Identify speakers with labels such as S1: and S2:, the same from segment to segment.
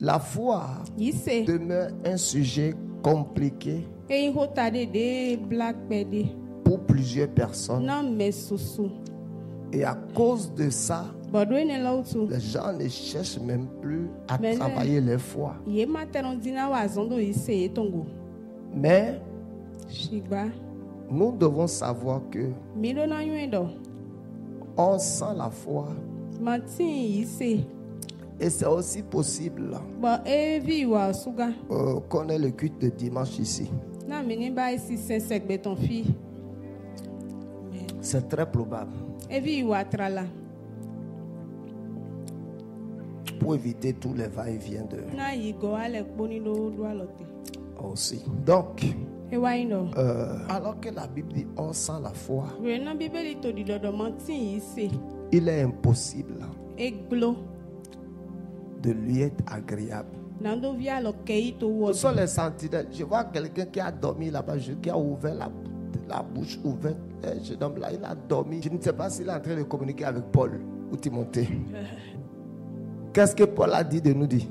S1: La foi demeure un sujet compliqué pour plusieurs personnes. Et à cause de ça, les gens ne cherchent même plus à travailler leur foi. Mais nous devons savoir que on sent la foi. Et c'est aussi possible qu'on ait le culte de dimanche ici. C'est très probable. Pour éviter tous les va-et-vient de aussi. Donc, alors que la Bible dit on sent la foi, il est impossible de lui être agréable. Ce sont les sentinelles. Je vois quelqu'un qui a dormi là-bas, qui a ouvert la bouche ouverte. Je donne là, il a dormi. Je ne sais pas s'il est en train de communiquer avec Paul ou Timothée. Qu'est-ce que Paul a dit de nous dire?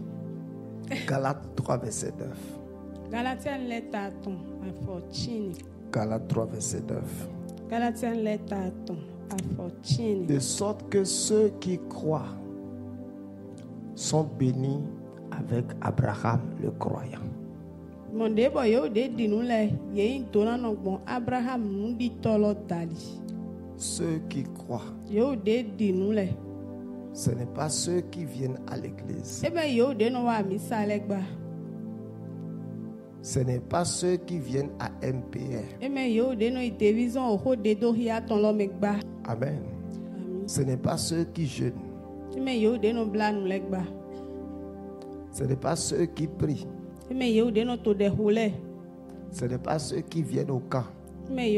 S1: Galates 3, verset 9. Galates 3, verset 9. De sorte que ceux qui croient sont bénis avec Abraham le croyant. Ceux qui croient, ce n'est pas ceux qui viennent à l'église. Ce n'est pas ceux qui viennent à MPR. Amen. Ce n'est pas ceux qui jeûnent. Ce n'est pas ceux qui prient. Ce n'est pas ceux qui viennent au camp. Mais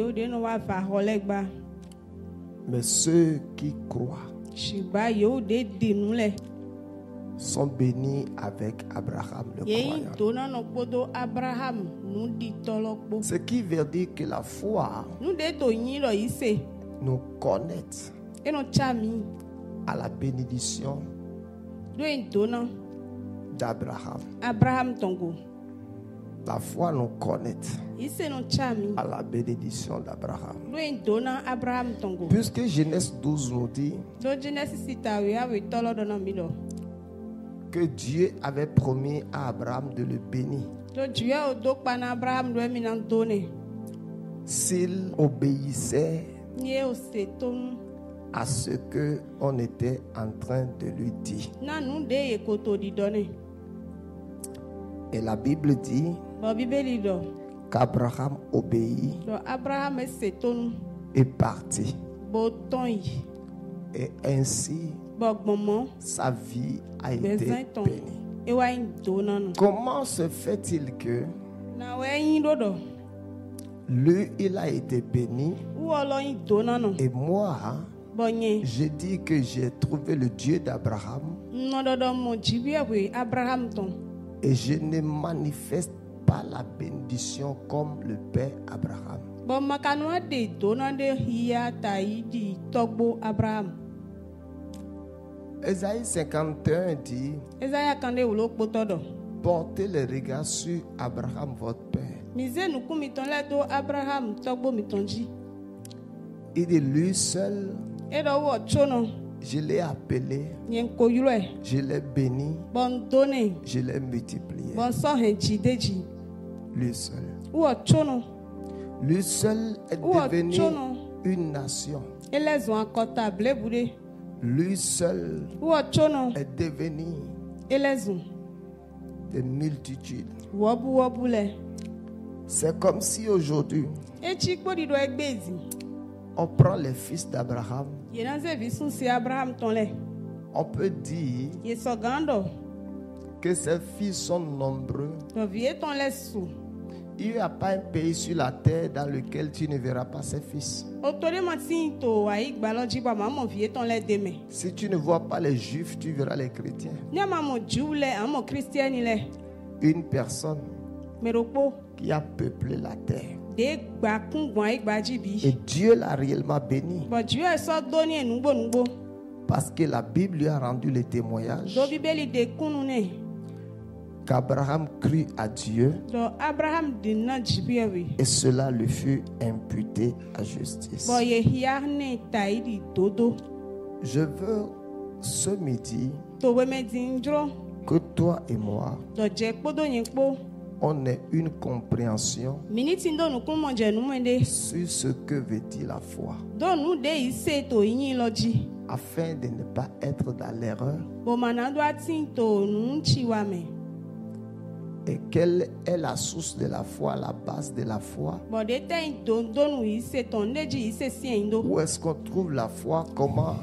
S1: ceux qui croient sont bénis avec Abraham le croyant. Ce qui veut dire que la foi nous connecte à la bénédiction d'Abraham. La foi nous connecte à la bénédiction d'Abraham. Puisque Genèse 12 nous dit que Dieu avait promis à Abraham de le bénir s'il obéissait à ce que on était en train de lui dire. Et la Bible dit qu'Abraham obéit et partit. Et ainsi, sa vie a été bénie. Comment se fait-il que lui, il a été béni et moi, je dis que j'ai trouvé le Dieu d'Abraham et je ne manifeste pas la bénédiction comme le Père Abraham. Ésaïe 51 dit: portez les regards sur Abraham votre Père. Il dit lui seul, je l'ai appelé, je l'ai béni, je l'ai multiplié. Lui seul. Lui seul est devenu une nation. Lui seul est devenu des multitudes. C'est comme si aujourd'hui on prend les fils d'Abraham. On peut dire que ces fils sont nombreux. Il n'y a pas un pays sur la terre dans lequel tu ne verras pas ses fils. Si tu ne vois pas les juifs, tu verras les chrétiens. Une personne qui a peuplé la terre. Et Dieu l'a réellement béni. Parce que la Bible lui a rendu le témoignage qu'Abraham crut à Dieu et cela lui fut imputé à justice. Je veux ce midi que toi et moi, on ait une compréhension sur ce que veut dire la foi, afin de ne pas être dans l'erreur. Et quelle est la source de la foi, la base de la foi? Où est-ce qu'on trouve la foi? Comment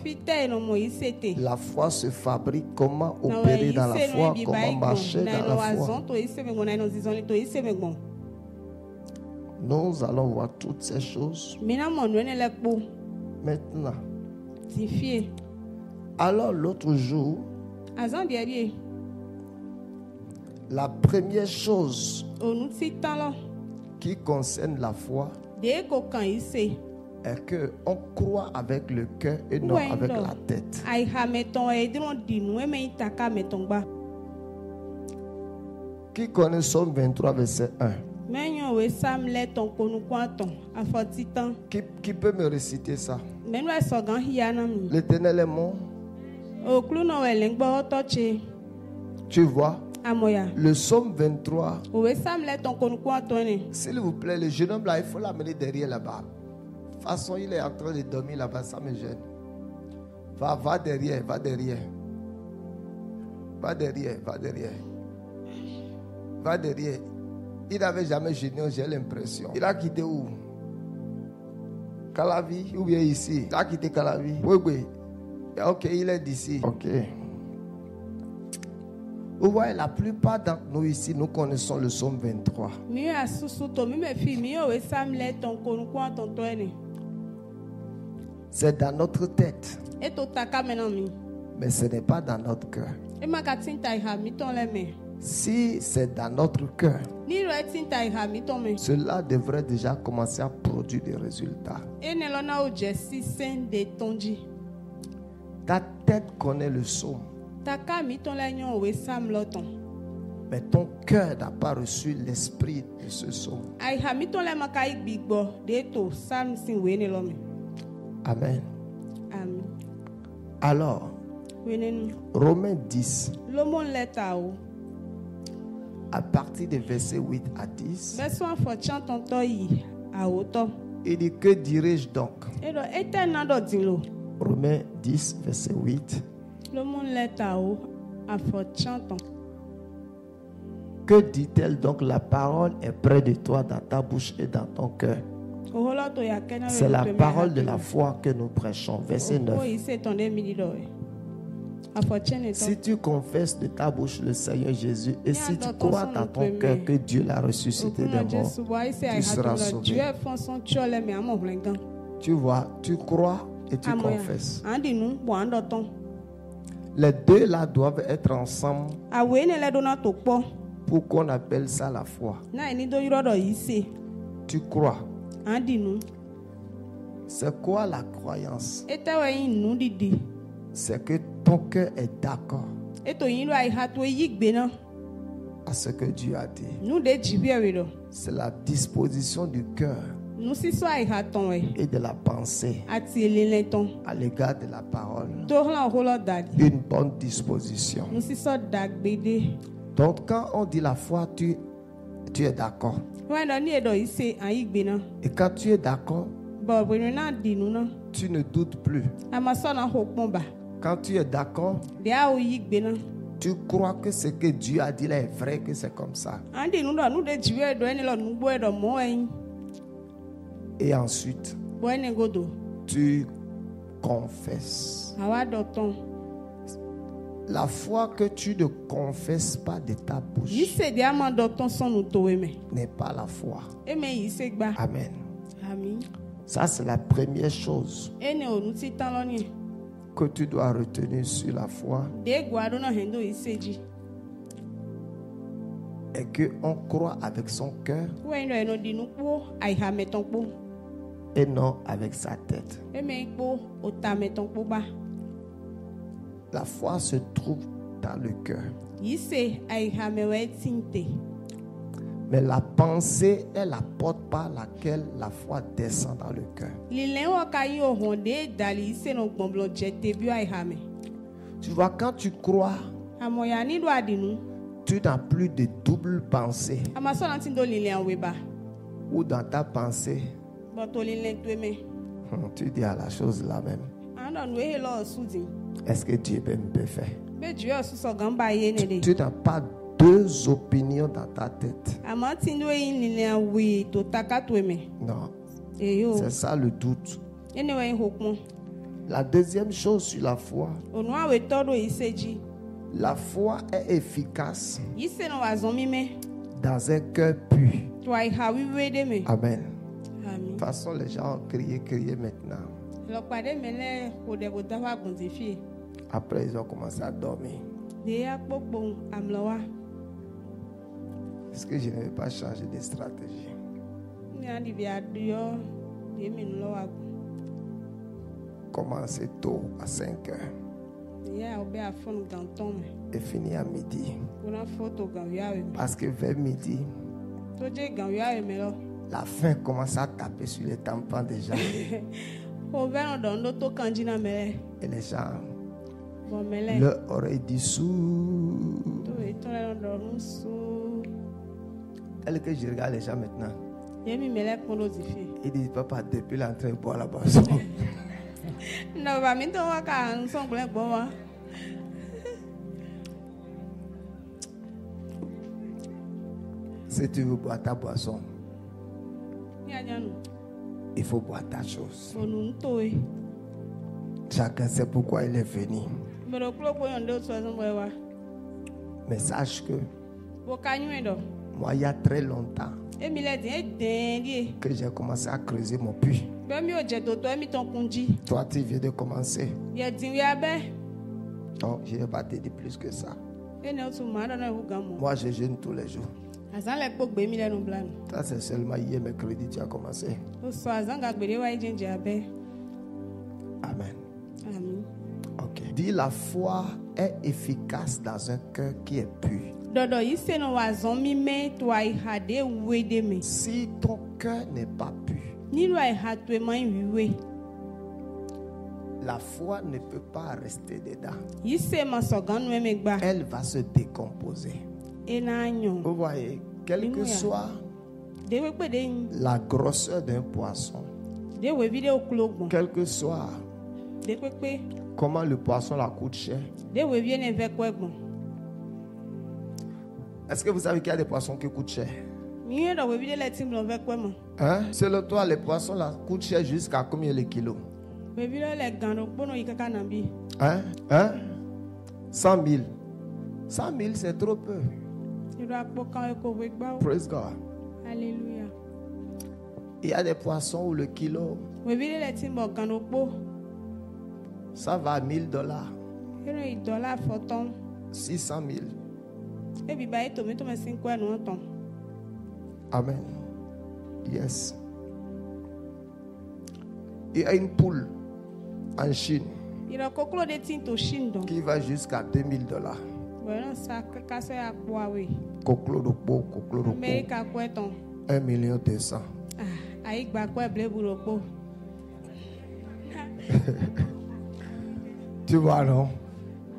S1: la foi se fabrique? Comment opérer dans la foi? Comment marcher dans la foi? Nous allons voir toutes ces choses maintenant. Alors l'autre jour, la première chose qui concerne la foi est qu'on croit avec le cœur et non avec la tête. Qui connaît Psaume 23, verset 1? Qui peut me réciter ça? L'Éternel est mon. Tu vois? Le Psaume 23. S'il vous plaît, le jeune homme là, il faut l'amener derrière là-bas. De toute façon, il est en train de dormir là-bas, ça me gêne. Va derrière, va derrière. Va derrière, va derrière. Va derrière. Il n'avait jamais gêné, j'ai l'impression. Il a quitté où? Calavi ou bien ici? Il a quitté Calavi. Oui, oui. Ok, il est d'ici. Ok. Vous voyez, la plupart d'entre nous ici, nous connaissons le Psaume 23. C'est dans notre tête. Mais ce n'est pas dans notre cœur. Si c'est dans notre cœur, cela devrait déjà commencer à produire des résultats. Ta tête connaît le psaume. Mais ton cœur n'a pas reçu l'esprit de ce psaume. Amen. Alors, Romains 10, à partir des versets 8 à 10, il dit: que dirais-je donc? Romains 10, verset 8. Que dit-elle donc? La parole est près de toi, dans ta bouche et dans ton cœur. C'est la parole de la foi que nous prêchons. Verset 9. Si tu confesses de ta bouche le Seigneur Jésus et si tu crois dans ton cœur que Dieu l'a ressuscité des morts, tu seras sauvé. Tu vois, tu crois et tu confesses. Les deux là doivent être ensemble pour qu'on appelle ça la foi. Tu crois. C'est quoi la croyance? C'est que ton cœur est d'accord à ce que Dieu a dit. C'est la disposition du cœur et de la pensée à l'égard de la parole. Une bonne disposition. Donc quand on dit la foi, tu es d'accord. Et quand tu es d'accord, tu ne doutes plus. Quand tu es d'accord, tu crois que ce que Dieu a dit là est vrai, que c'est comme ça. Et ensuite, tu confesses. La foi que tu ne confesses pas de ta bouche n'est pas la foi. Amen. Ça, c'est la première chose que tu dois retenir sur la foi. Et qu'on croit avec son cœur et non avec sa tête. La foi se trouve dans le cœur. Mais la pensée est la porte par laquelle la foi descend dans le cœur. Tu vois, quand tu crois, tu n'as plus de double pensée. Ou dans ta pensée, tu dis à la chose la même. Est-ce que Dieu peut me faire? Tu n'as pas deux opinions dans ta tête. Non. C'est ça le doute. La deuxième chose sur la foi. La foi est efficace dans un cœur pur. Amen. De toute façon, les gens ont crié maintenant. Après, ils ont commencé à dormir. Est-ce que je ne vais pas changer de stratégie? Commencer tôt à 5 heures. Et finir à midi. Parce que vers midi, la faim commence à taper sur les tampons déjà. Et les gens, leur oreille dissous. Elle que je regarde les gens maintenant. Ils disent, papa, depuis l'entrée, il boit la boisson. Si tu veux boire ta boisson, il faut boire ta chose. Chacun sait pourquoi il est venu. Mais sache que moi, il y a très longtemps que j'ai commencé à creuser mon puits. Toi, tu viens de commencer. Non, je ne vais pas te dire plus que ça. Moi, je jeûne tous les jours. Ça, c'est seulement hier, mercredi, tu as commencé. Amen. Ok. Dis, la foi est efficace dans un cœur qui est pur. Si ton cœur n'est pas pur, la foi ne peut pas rester dedans. Elle va se décomposer. Vous voyez, quelle que soit la grosseur d'un poisson, quel que soit comment le poisson la coûte cher. Est-ce que vous savez qu'il y a des poissons qui coûtent cher? Hein? Selon toi, les poissons la coûtent cher jusqu'à combien le kilo? Hein? 100 000. 100 000, c'est trop peu. Praise God.
S2: Alléluia.
S1: Il y a des poissons où le kilo, ça va à $1000. 600 000. Amen. Yes. Il y a une poule en Chine qui va jusqu'à $2000. Coclo de peau, 1,2 million. Tu vois, non?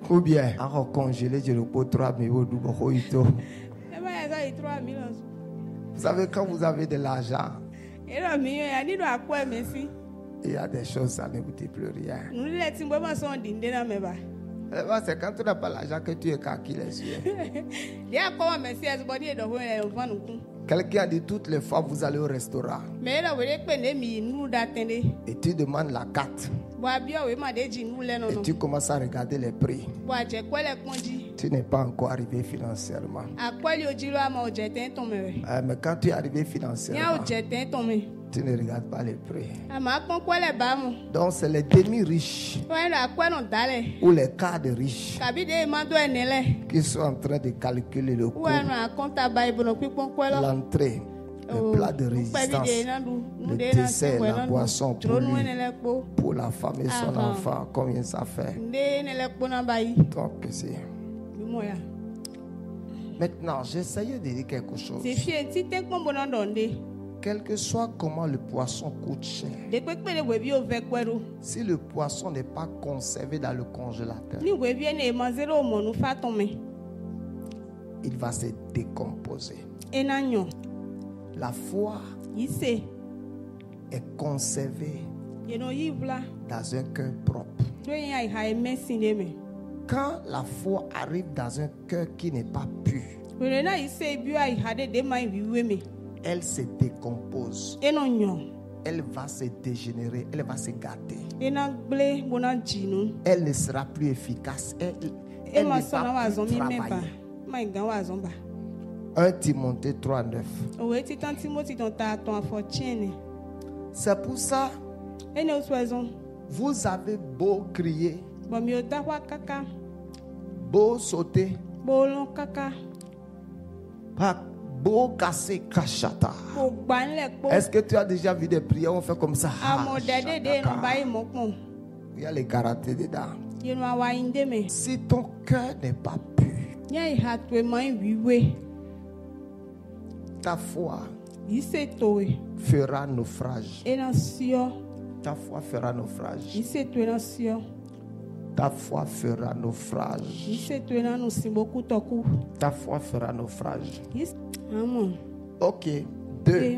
S1: Ou bien, encore congelé, je le peux 3 millions. Vous savez, quand vous avez de l'argent, il y a des choses, ça ne vous dit plus rien. C'est quand tu n'as pas l'argent que tu es kaki les yeux. Quelqu'un a dit toutes les fois vous allez au restaurant et tu demandes la carte et tu commences à regarder les prix. Tu n'es pas encore arrivé financièrement. Mais quand tu es arrivé financièrement, tu ne regardes pas les prix. Donc c'est les demi-riches ou les quarts de riches qui sont en train de calculer le coût, l'entrée, le plat de résistance, le dessert, la boisson pour lui, pour la femme et son enfant, combien ça fait. Donc c'est Maintenant, j'essayais de dire quelque chose. Quel que soit comment le poisson coûte cher, si le poisson n'est pas conservé dans le congélateur, il va se décomposer. La foi est conservée dans un cœur propre. Quand la foi arrive dans un cœur qui n'est pas pur, elle se décompose. Elle va se dégénérer, elle va se gâter. Elle ne sera plus efficace. Elle ne va plus travailler. 1 Timothée 3:9. C'est pour ça, vous avez beau crier, beau sauter, beau casser, kachata. Est-ce que tu as déjà vu des prières où on fait comme ça? Il y a les karatés dedans. Si ton cœur n'est pas pur, ta foi fera naufrage. Ta foi fera naufrage. Ta foi fera naufrage. Ta foi fera naufrage. Ok. 2.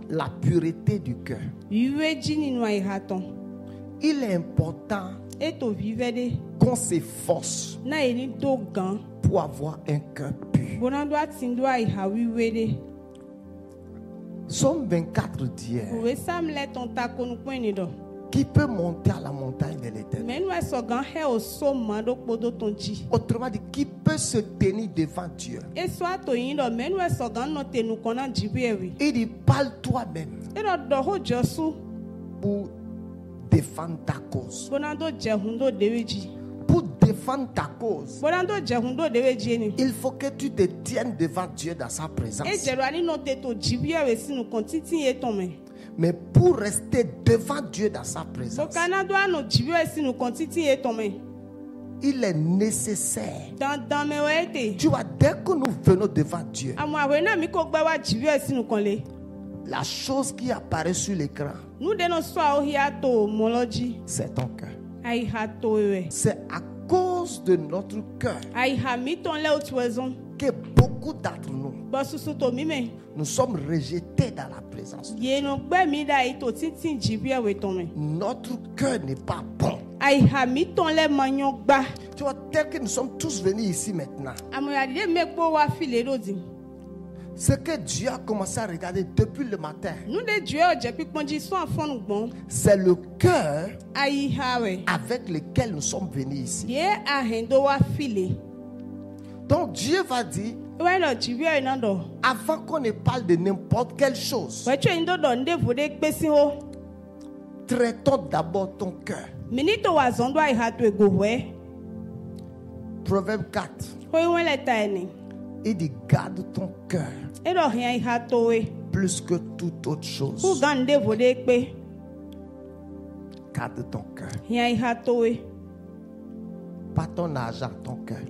S1: La pureté du cœur. Il est important qu'on s'efforce pour avoir un cœur pur. Somme 24 d'hier. Qui peut monter à la montagne de l'Éternel? Autrement dit, qui peut se tenir devant Dieu? Il dit, parle toi-même pour défendre ta cause. Pour défendre ta cause, il faut que tu te tiennes devant Dieu dans sa présence. Mais pour rester devant Dieu dans sa présence, il est nécessaire. Tu vois, dès que nous venons devant Dieu, la chose qui apparaît sur l'écran, c'est ton cœur. C'est à cause de notre cœur que beaucoup d'entre nous, nous sommes rejetés dans la présence de Dieu. Notre cœur n'est pas bon. Tu vois, tel que nous sommes tous venus ici maintenant, ce que Dieu a commencé à regarder depuis le matin, c'est le cœur avec lequel nous sommes venus ici. Donc Dieu va dire, avant qu'on ne parle de n'importe quelle chose, traitons d'abord ton cœur. Proverbe 4. Il dit, garde ton cœur plus que toute autre chose. Garde ton cœur. Pas ton argent, ton cœur.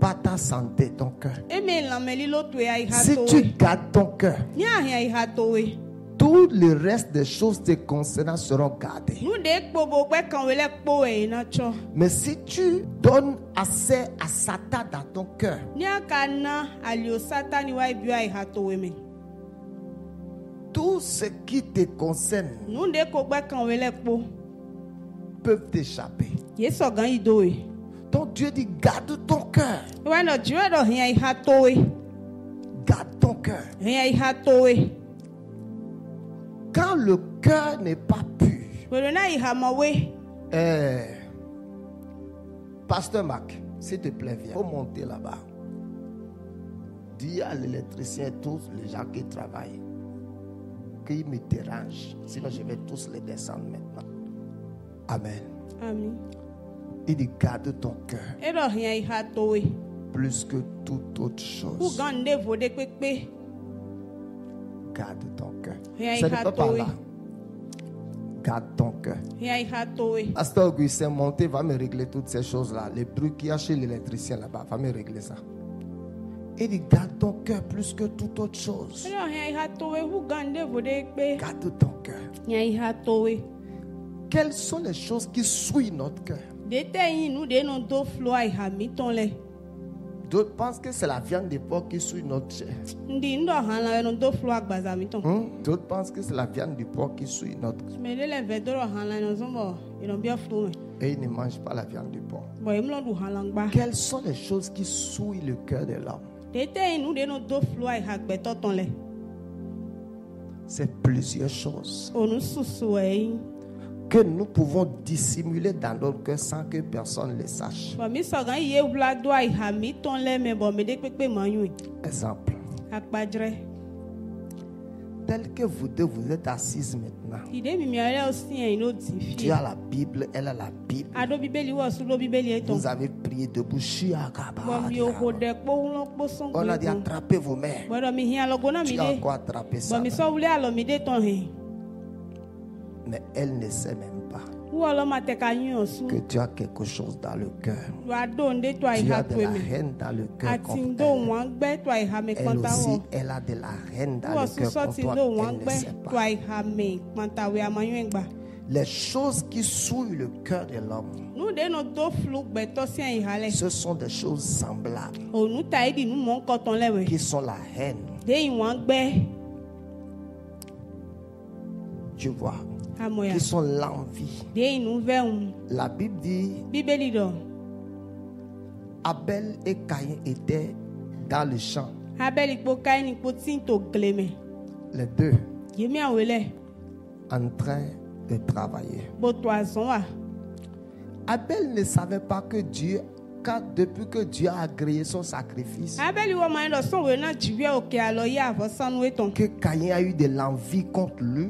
S1: Pas ta santé, ton cœur. Si tu gardes ton cœur, tout le reste des choses te concernant seront gardées. Mais si tu donnes assez à Satan dans ton cœur, tout ce qui te concerne peuvent t'échapper. Donc Dieu dit, garde ton cœur. Garde ton cœur. Quand le cœur n'est pas pur, Pasteur Marc, s'il te plaît, viens. Il faut monter là-bas. Dis à l'électricien et tous les gens qui travaillent qu'ils me dérangent. Sinon, je vais tous les descendre maintenant. Amen.
S2: Amen.
S1: Il dit, garde ton cœur plus que toute autre chose. Garde ton cœur. Ce n'est pas par là. Garde ton cœur. Pasteur Augustin, montez, va me régler toutes ces choses-là. Les bruits qu'il y a chez l'électricien là-bas, va me régler ça. Il dit, garde ton cœur plus que toute autre chose. Garde ton cœur. Quelles sont les choses qui souillent notre cœur? D'autres pensent que c'est la viande de porc qui souille notre chair. D'autres pensent que c'est la viande du porc qui souille notre chair. Et ils ne mangent pas la viande du porc. Quelles sont les choses qui souillent le cœur de l'homme? C'est plusieurs choses que nous pouvons dissimuler dans notre cœur sans que personne ne le sache. Exemple. Tel que vous deux, vous êtes assises maintenant. Tu as la Bible, elle a la Bible. Vous avez prié debout. On a dit attrapez vos mains. Tu as encore attrapé ça. Mais elle ne sait même pas que tu as quelque chose dans le cœur. Tu as de la haine dans le cœur contre elle. Elle aussi, elle a de la haine dans le cœur contre toi. Elle ne sait pas. Les choses qui souillent le cœur de l'homme, ce sont des choses semblables, qui sont la haine. Tu vois, qui sont l'envie. La Bible dit Abel et Caïn étaient dans le champ. Les deux en train de travailler. Abel ne savait pas que Dieu, depuis que Dieu a agréé son sacrifice, que Caïn a eu de l'envie contre lui.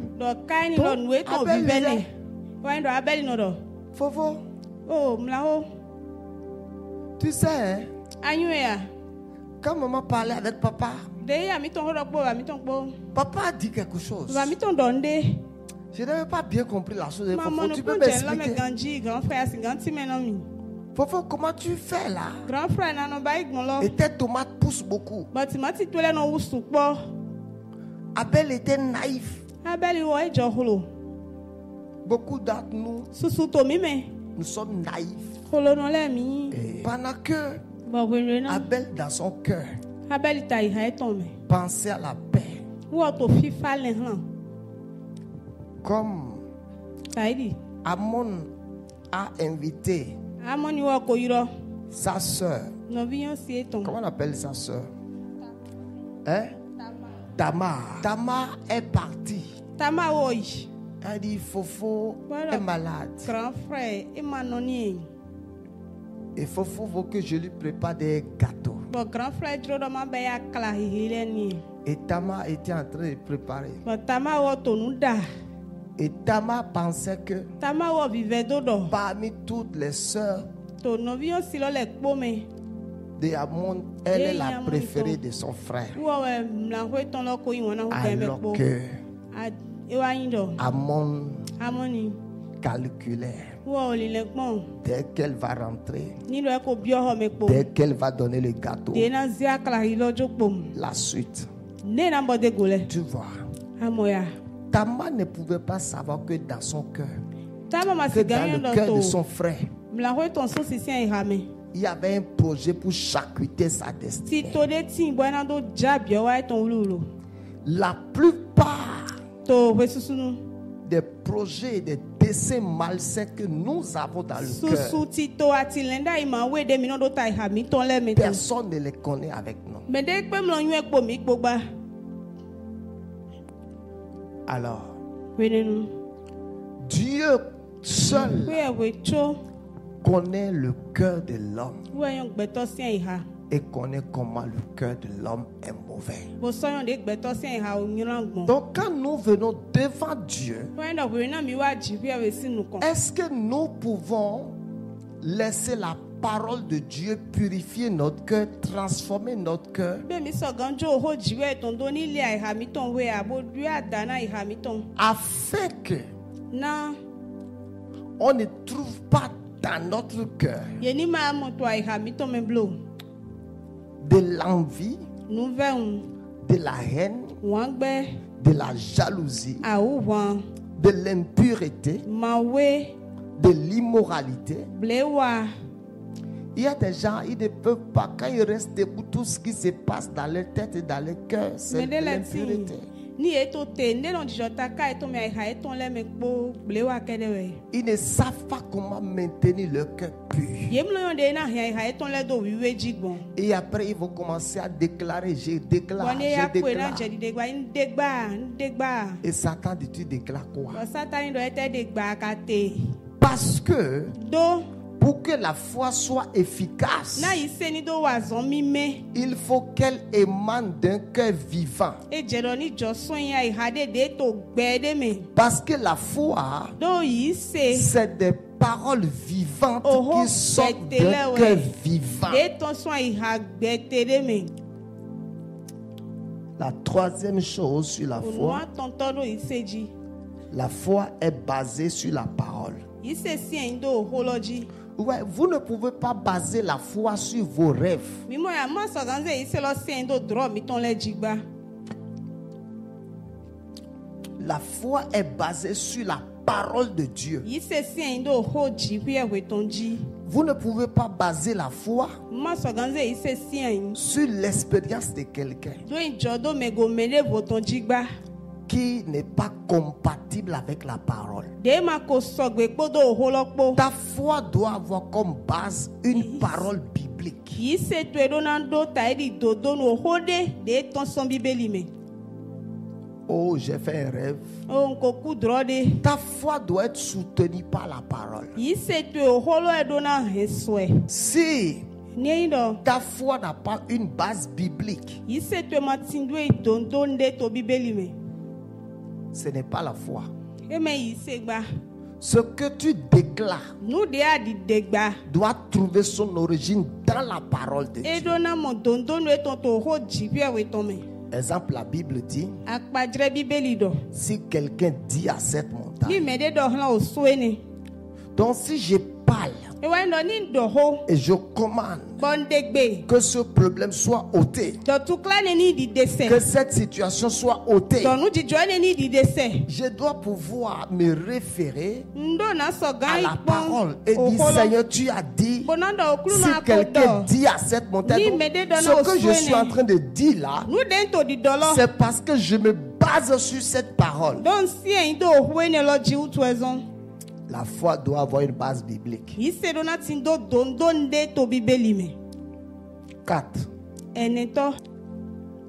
S1: Fofo, tu sais, quand maman parlait avec papa, papa a dit quelque chose. Je n'avais pas bien compris la chose. Fofo, tu peux m'expliquer? Fofo, comment tu fais là? Et tes tomates poussent beaucoup. Abel était naïf. Beaucoup d'entre nous, nous sommes naïfs. Et pendant que Abel dans son cœur pensait à la paix, comme Amon a invité sa soeur. Comment on appelle sa soeur? Hein? Tamar. Tamar est partie. Elle dit Fofo est malade. Et Fofo veut que je lui prépare des gâteaux. Et Tamar était en train de préparer. Et Tamar pensait que parmi toutes les sœurs de Amon, elle est la préférée de son frère. Alors que Amon calculait. Dès qu'elle va rentrer, dès qu'elle va donner le gâteau, la suite. Tu vois, Tamar ne pouvait pas savoir que dans son cœur, que dans le cœur de son frère, il y avait un projet pour charcuter sa destinée. La plupart des projets et des desseins malsains que nous avons dans le cœur, personne ne les connaît avec nous. Alors, Dieu seul connaît le cœur de l'homme et connaît comment le cœur de l'homme est mauvais. Donc quand nous venons devant Dieu, est-ce que nous pouvons laisser la parole de Dieu purifier notre cœur, transformer notre cœur, afin que Non. On ne trouve pas dans notre cœur de l'envie, de la haine, de la jalousie, de l'impureté, de l'immoralité. Il y a des gens, ils ne peuvent pas, quand ils restent debout, tout ce qui se passe dans leur tête et dans leur cœur, c'est de l'impureté. Ils ne savent pas comment maintenir leur cœur pur. Et après, ils vont commencer à déclarer, je déclare. Et Satan dit, tu déclares quoi? Parce que pour que la foi soit efficace, il faut qu'elle émane d'un cœur vivant. Parce que la foi, c'est des paroles vivantes qui sortent d'un cœur vivant. La troisième chose sur la foi est basée sur la parole. Ouais, vous ne pouvez pas baser la foi sur vos rêves. La foi est basée sur la parole de Dieu. Vous ne pouvez pas baser la foi sur l'expérience de quelqu'un qui n'est pas compatible avec la parole. Ta foi doit avoir comme base une parole biblique. Oh, j'ai fait un rêve. Ta foi doit être soutenue par la parole. Si ta foi n'a pas une base biblique, ce n'est pas la foi. Ce que tu déclares doit trouver son origine dans la parole de Dieu. Exemple, la Bible dit, si quelqu'un dit à cette montagne, donc si je parle et je commande que ce problème soit ôté, que cette situation soit ôtée, je dois pouvoir me référer à la parole et dire, Seigneur, tu as dit, si quelqu'un dit à cette montagne, ce que je suis en train de dire là, c'est parce que je me base sur cette parole. La foi doit avoir une base biblique. 4.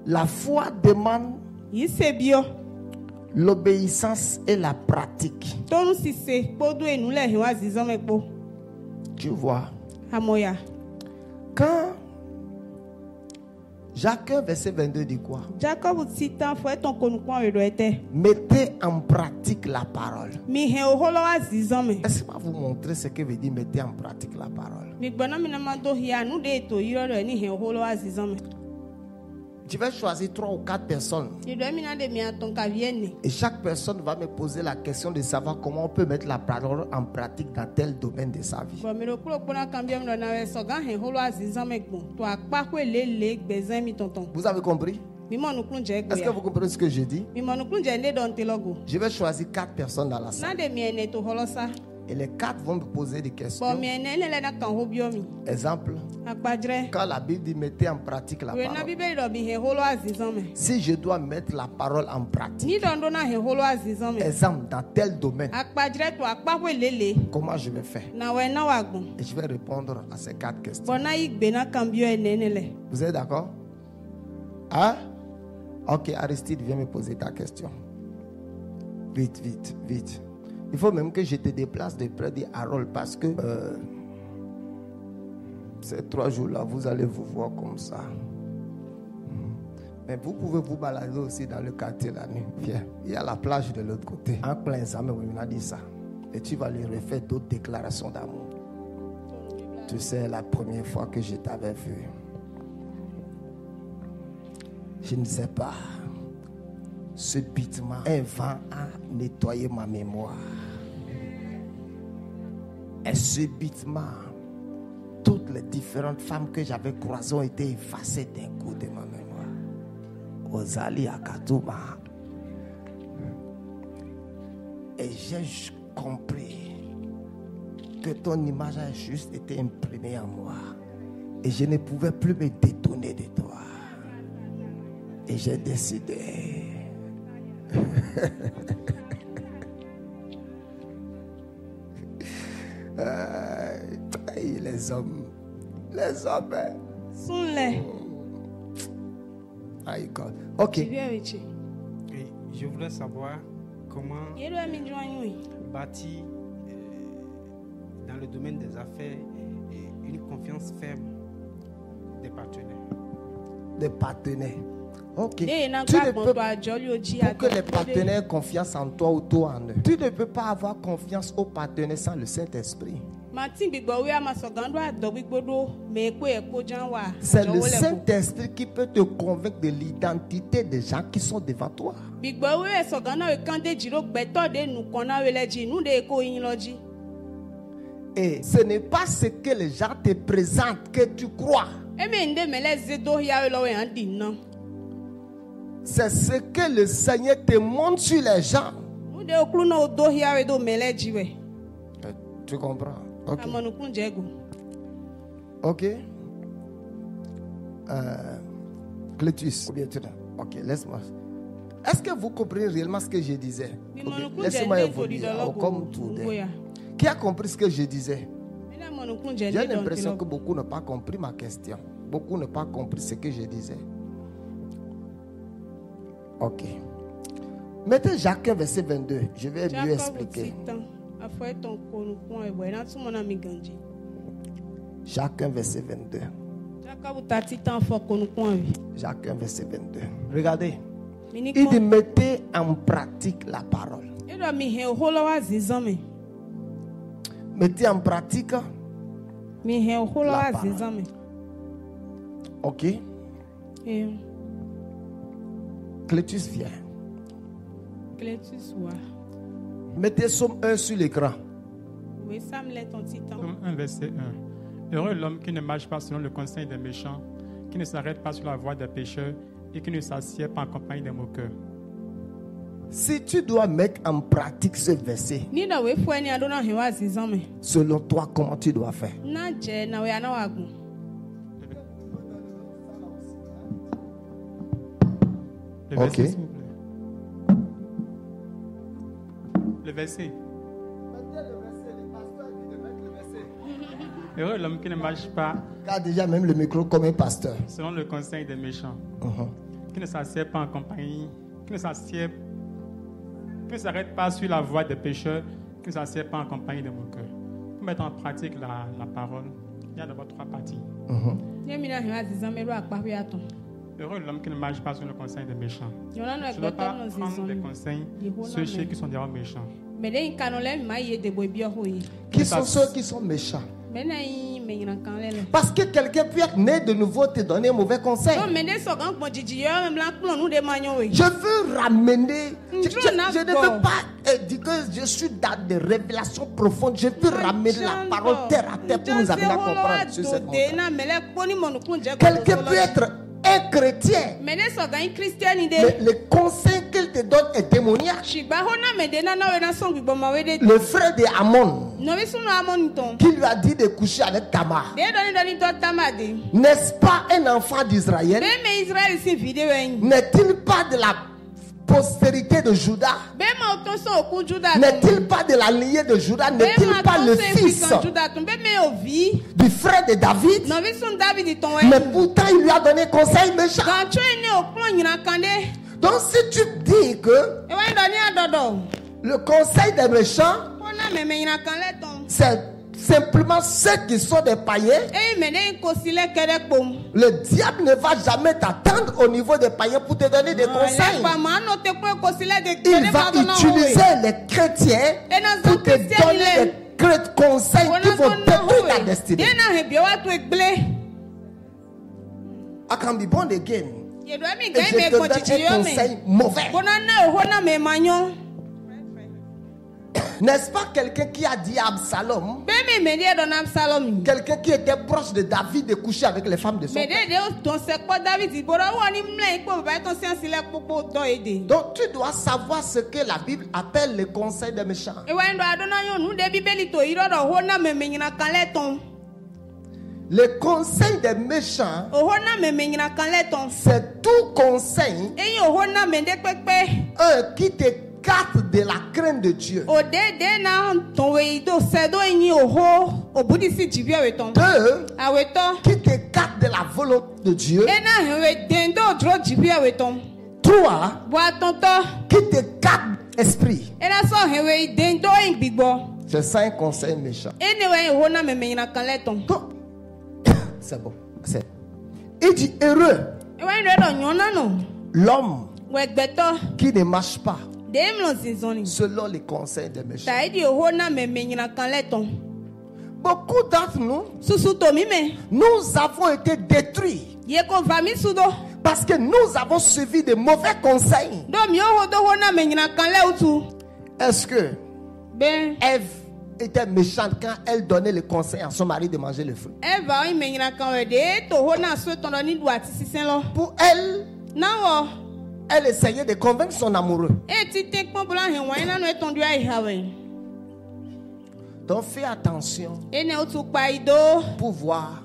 S1: La foi demande l'obéissance et la pratique. Tu vois, quand Jacques 1, verset 22 dit quoi? Mettez en pratique la parole. Laissez-moi vous montrer ce que veut dire mettez en pratique la parole. Je vais choisir 3 ou 4 personnes. Et chaque personne va me poser la question de savoir comment on peut mettre la parole en pratique dans tel domaine de sa vie. Vous avez compris? Est-ce que vous comprenez ce que je dis? Je vais choisir 4 personnes dans la salle. Et les 4 vont me poser des questions. Exemple, quand la Bible dit mettez en pratique la parole, si je dois mettre la parole en pratique, exemple, dans tel domaine, comment je vais faire? Et je vais répondre à ces 4 questions. Vous êtes d'accord? Hein? Ok, Aristide, viens me poser ta question. Vite, vite, vite. Il faut même que je te déplace de près de Harold parce que ces 3 jours-là, vous allez vous voir comme ça. Mais vous pouvez vous balader aussi dans le quartier la nuit. Viens, il y a la plage de l'autre côté. En plein examen, oui, on a dit ça. Et tu vas lui refaire d'autres déclarations d'amour. Tu sais, la première fois que je t'avais vu, je ne sais pas, subitement, un vent a nettoyé ma mémoire. Et subitement, toutes les différentes femmes que j'avais croisées ont été effacées d'un coup de ma mémoire. Ozali Akatuma. Et j'ai compris que ton image a juste été imprimée en moi. Et je ne pouvais plus me détourner de toi. Et j'ai décidé. Les hommes.
S2: Sont-les.
S1: Ok.
S3: Je voulais savoir comment bâtir dans le domaine des affaires une confiance ferme des partenaires.
S1: Des partenaires. Ok. Tu ne peux pas, pour que les partenaires aient confiance en toi ou toi en eux. Tu ne peux pas avoir confiance aux partenaires sans le Saint-Esprit. C'est le Saint-Esprit qui peut te convaincre de l'identité des gens qui sont devant toi. Et ce n'est pas ce que les gens te présentent que tu crois. C'est ce que le Seigneur te montre sur les gens. Tu comprends? Ok. Ok. Clétus. Ok, laisse-moi. Est-ce que vous comprenez réellement ce que je disais? Okay. Laissez-moi évoluer. Comme tout. Qui a compris ce que je disais? J'ai l'impression que beaucoup n'ont pas compris ma question. Beaucoup n'ont pas compris ce que je disais. Ok. Mettez Jacques 1, verset 22. Je vais mieux expliquer. Jacques 1, verset 22. Jacques 1, verset 22. Regardez. Il dit mettez en pratique la parole. Mettez en pratique la parole. Ok. Clétus vient. Mettez Somme 1 sur l'écran.
S4: Somme 1, verset 1. Heureux l'homme qui ne marche pas selon le conseil des méchants, qui ne s'arrête pas sur la voie des pécheurs et qui ne s'assied pas en compagnie des moqueurs.
S1: Si tu dois mettre en pratique ce verset, selon toi, comment tu dois faire?
S4: Le verset, s'il vous plaît. Le verset. Heureux l'homme qui ne marche pas.
S1: Car déjà même le micro comme un pasteur.
S4: Selon le conseil des méchants. Qui ne s'assied pas en compagnie. Qui ne s'arrête pas sur la voie des pécheurs. Qui ne s'assied pas en compagnie des moqueurs. Pour mettre en pratique la parole, il y a d'abord 3 parties. Heureux l'homme qui ne marche pas sur le conseil des méchants. Je ne dois pas prendre des conseils ceux qui sont déjà méchants.
S1: Qui sont ceux qui sont méchants? Parce que quelqu'un peut être né de nouveau te donner un mauvais conseil. Je veux ramener. Je ne veux pas dire que je suis dans des révélations profondes. Je veux ramener la parole terre à terre pour nous amener à comprendre sur cette montagne. Quelqu'un peut être un chrétien, mais le conseil qu'il te donne est démoniaque. Le frère de Amon qui lui a dit de coucher avec Tamar, n'est-ce pas un enfant d'Israël? N'est-il pas de la postérité de Judas? N'est-il pas de la lignée de Judas? N'est-il pas le fils du frère de David? Mais pourtant il lui a donné conseil méchant. Donc si tu dis que le conseil des méchants, c'est simplement ceux qui sont des païens, le diable ne va jamais t'attendre au niveau des païens pour te donner des conseils. Il va utiliser les chrétiens pour te donner des conseils qui vont détruire ta destinée. I can be born again. Et je te donne un conseil mauvais. N'est-ce pas quelqu'un qui a dit à Absalom, quelqu'un qui était proche de David, de coucher avec les femmes de son père. Donc tu dois savoir ce que la Bible appelle le conseil des méchants. Le conseil des méchants, c'est tout conseil qui t'écarte de la crainte de Dieu. Deux, qui t'écarte de la volonté de Dieu. Trois, qui t'écarte l'esprit. C'est ça un conseil méchant. C'est bon. Il dit heureux l'homme qui ne marche pas selon les conseils des méchants. Beaucoup d'entre nous, nous avons été détruits parce que nous avons suivi de mauvais conseils. Est-ce que Ève était méchante quand elle donnait le conseil à son mari de manger le fruit? Pour elle, elle essayait de convaincre son amoureux. Donc fais attention pour voir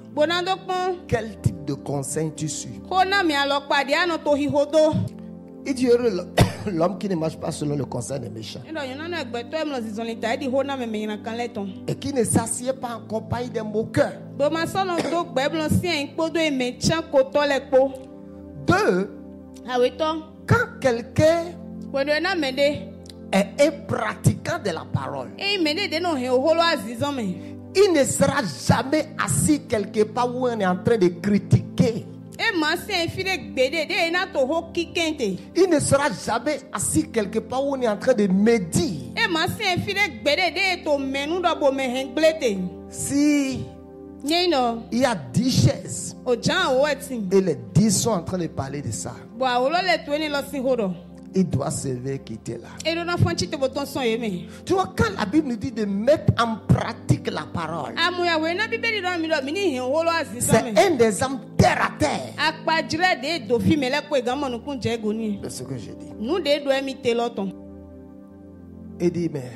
S1: quel type de conseil tu suis. Il dit heureux l'homme qui ne marche pas selon le conseil des méchants et qui ne s'assied pas en compagnie des moqueurs. Deux, quand quelqu'un est un pratiquant de la parole, il ne sera jamais assis quelque part où on est en train de critiquer. Il ne sera jamais assis quelque part où on est en train de médire. Si il y a 10 chaises et les 10 sont en train de parler de ça, il doit se lever et quitter là. Tu vois, quand la Bible nous dit de mettre en pratique la parole, c'est un exemple terre à terre de ce que j'ai dit. Il dit, mais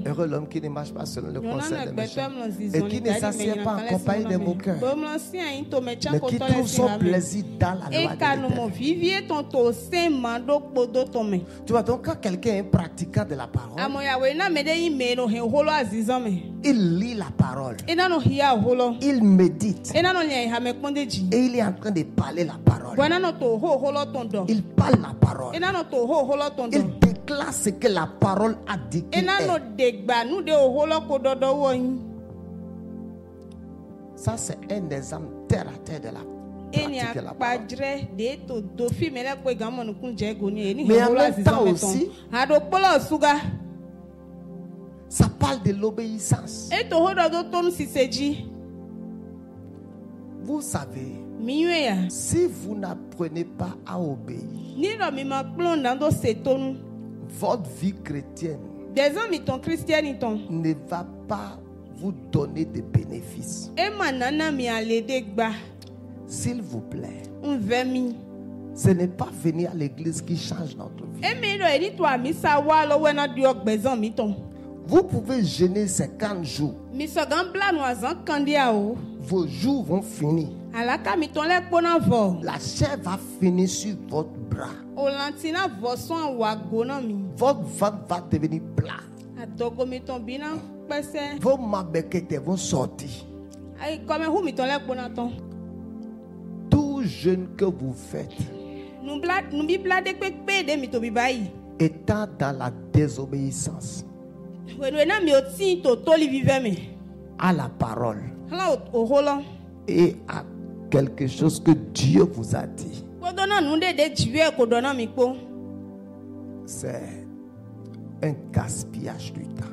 S1: heureux l'homme qui ne marche pas selon le conseil des méchants et qui ne s'assied pas en compagnie des moqueurs, mais qui trouve son plaisir dans la loi de l'Éternel. Tu vois, donc quand quelqu'un est pratiquant de la parole, il lit la parole, il médite et il est en train de parler la parole. Il parle la parole, il déclare ce que la parole a dit qu'il est. Ça, c'est un exemple terre à terre de la pratique de la parole. Mais en même temps aussi, ça parle de l'obéissance. Vous savez, si vous n'apprenez pas à obéir, votre vie chrétienne ne va pas vous donner de bénéfices. S'il vous plaît, ce n'est pas venir à l'église qui change notre vie. Vous pouvez jeûner 50 jours. Vos jours vont finir. La chair va finir sur votre bras. Votre ventre va devenir plat. Vos mabeketes vont sortir. Tout jeûne que vous faites, étant dans la désobéissance à la parole et à quelque chose que Dieu vous a dit, c'est un gaspillage du temps.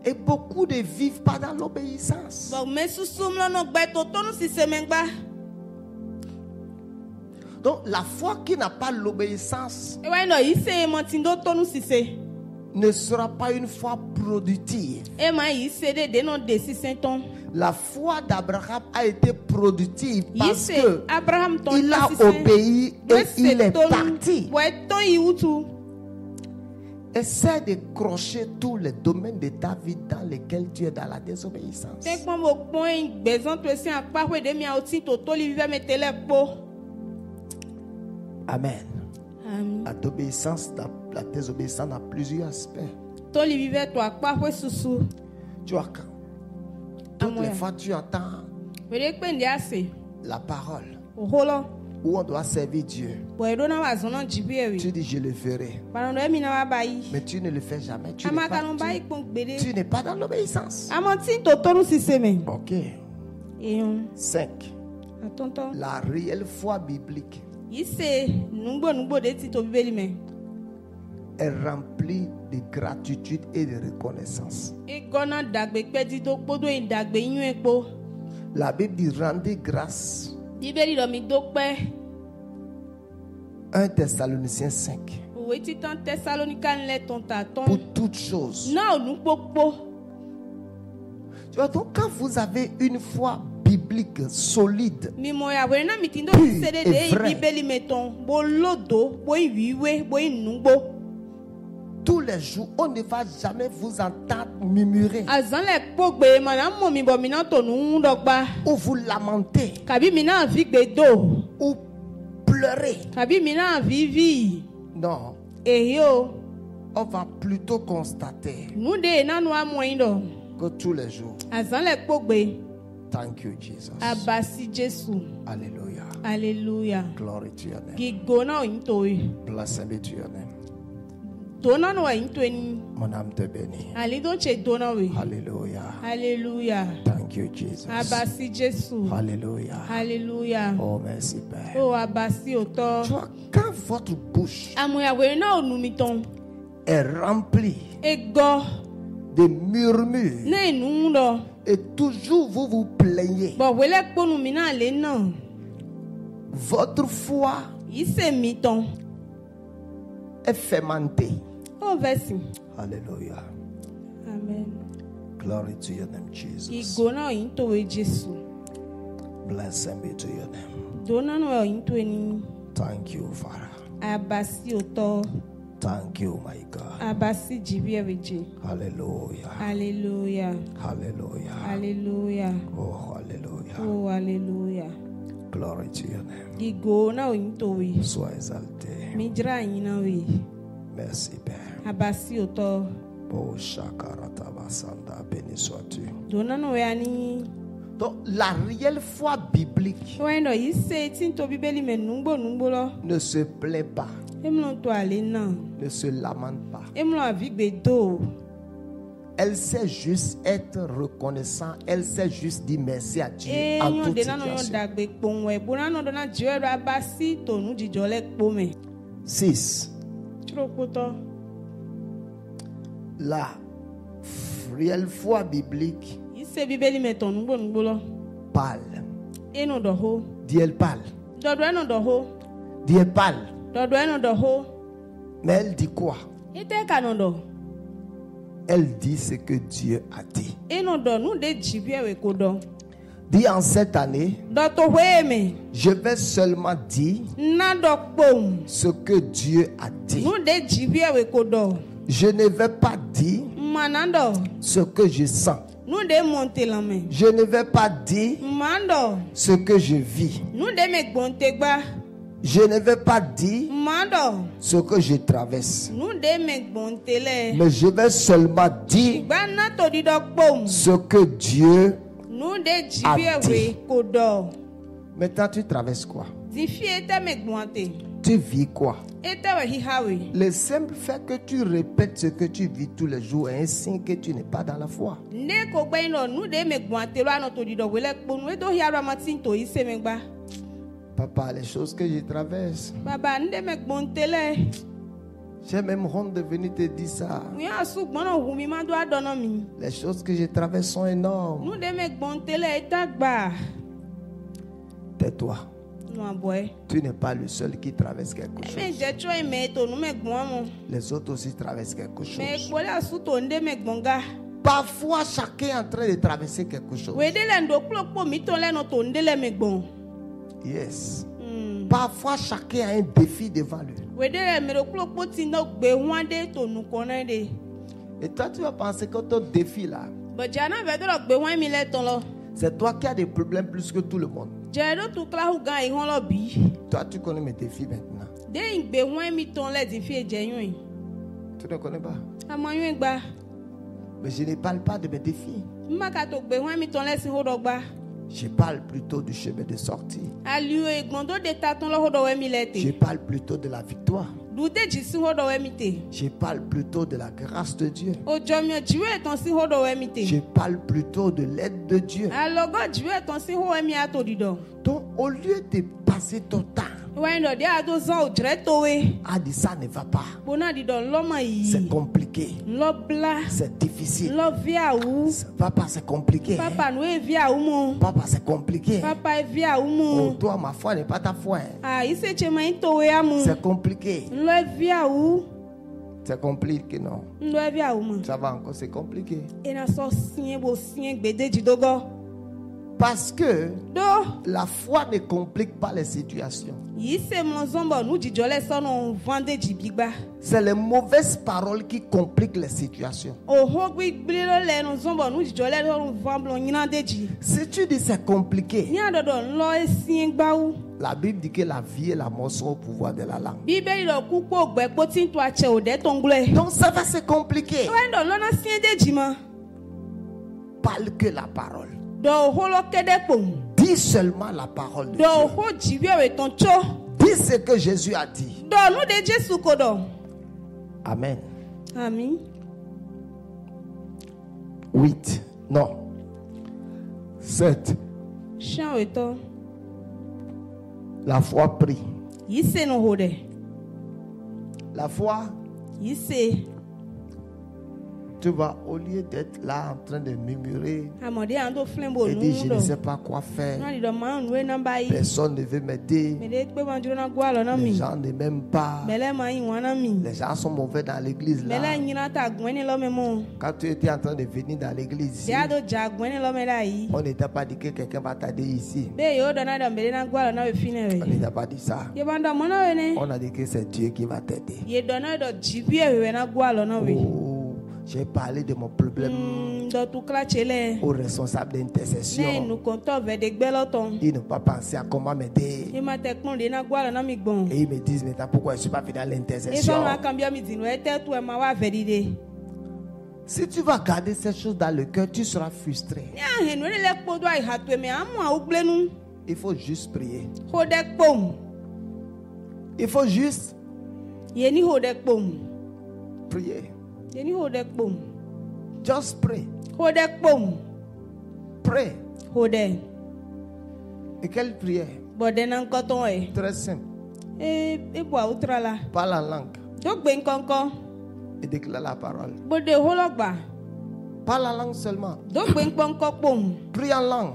S1: Et beaucoup ne vivent pas dans Donc Donc la foi qui n'a pas l'obéissance ne sera pas une foi productive. La foi d'Abraham a été productive parce que il a obéi et il est parti. Essaie de crocher tous les domaines de ta vie dans lesquels tu es dans la désobéissance. Amen. La désobéissance a plusieurs aspects. Tu vois, toutes les fois tu entends la parole où on doit servir Dieu, tu dis je le ferai, mais tu ne le fais jamais. Tu n'es pas dans l'obéissance. Ok. 5. La réelle foi biblique est remplie de gratitude et de reconnaissance. La Bible dit rendez grâce. 1 Thessaloniciens 5. Pour toutes choses. Tu vois, donc quand vous avez une foi biblique solide, pure et vraie, tous les jours, on ne va jamais vous entendre murmurer ou vous lamenter ou pleurer. Non. On va plutôt constater que tous les jours. Thank you, Jesus. Alléluia.
S2: Alléluia.
S1: Glory to your name. Blessed be to your name. Mon âme te bénit. Alléluia.
S2: Alléluia.
S1: Thank you, Jesus. Alléluia.
S2: Alléluia.
S1: Oh, merci, Père.
S2: Oh, abasi auto.
S1: Tu vois, quand votre bouche est remplie de murmures et toujours vous vous plaignez, votre foi est fermentée. Alléluia.
S2: Amen.
S1: Glory to your name, Jesus. Blessed be to your name. Thank you, Father. Thank you, my God. Hallelujah.
S2: Alléluia.
S1: Hallelujah.
S2: Alléluia.
S1: Oh, hallelujah.
S2: Oh, alléluia.
S1: Glory to your name. Sois exalté. Merci, Père. Oh, Shakarata Basanda, béni sois-tu. Donc, la réelle foi biblique ne se plaint pas, ne se lamente pas. Elle sait juste être reconnaissant. Elle sait juste dire merci à Dieu en toute situation. 6. La réelle foi biblique parle. Dis elle parle. Dis elle parle. Mais elle dit quoi? Elle dit ce que Dieu a dit. Dis en cette année, je vais seulement dire ce que Dieu a dit. Je ne vais pas dire ce que je sens. Je ne vais pas dire ce que je vis. Je ne vais pas dire ce que je traverse. Mais je vais seulement dire ce que Dieu a dit. Maintenant, tu traverses quoi? Tu vis quoi? Le simple fait que tu répètes ce que tu vis tous les jours est un signe que tu n'es pas dans la foi. Papa, les choses que je traverse, j'ai même honte de venir te dire ça. Les choses que je traverse sont énormes. Tais-toi. Tu n'es pas le seul qui traverse quelque chose. Les autres aussi traversent quelque chose. Parfois, chacun est en train de traverser quelque chose. Yes. Parfois, chacun a un défi devant lui. Et toi, tu vas penser que ton défi là, c'est toi qui as des problèmes plus que tout le monde. Toi, tu connais mes défis maintenant. Tu ne connais pas. Mais je ne parle pas de mes défis. Je parle plutôt du chemin de sortie. Je parle plutôt de la victoire. Je parle plutôt de la grâce de Dieu. Je parle plutôt de l'aide de Dieu. Donc, au lieu de passer ton temps à dire ça ne va pas, c'est compliqué, c'est difficile, papa c'est compliqué, papa c'est compliqué, oh, toi ma foi n'est pas ta foi, c'est compliqué, c'est compliqué, non, ça va encore, c'est compliqué. Parce que la foi ne complique pas les situations. C'est les mauvaises paroles qui compliquent les situations. Si tu dis c'est compliqué, la Bible dit que la vie et la mort sont au pouvoir de la langue. Donc ça va se compliquer. Parle que la parole. Dis seulement la parole de Dieu. Dis ce que Jésus a dit. Amen.
S2: Amen.
S1: 8. Non. 7. La foi prie. La foi. Tu vas, au lieu d'être là en train de murmurer et dire je ne sais pas quoi faire, personne ne veut m'aider, les gens ne m'aiment pas, les gens sont mauvais dans l'église là. Quand tu étais en train de venir dans l'église ici, on n'était pas dit que quelqu'un va t'aider ici. On n'était pas dit ça. On a dit que c'est Dieu qui va t'aider. J'ai parlé de mon problème au responsable d'intercession. Ils n'ont pas pensé à comment m'aider. Et ils me disent maintenant pourquoi je ne suis pas venu à l'intercession. Si tu vas garder ces choses dans le cœur, tu seras frustré. Il faut juste prier. Il faut juste prier. Just pray. Pray. Et quelle prière? Très simple. Parle en langue. Et déclare la parole. Parle en langue seulement. Prie en langue.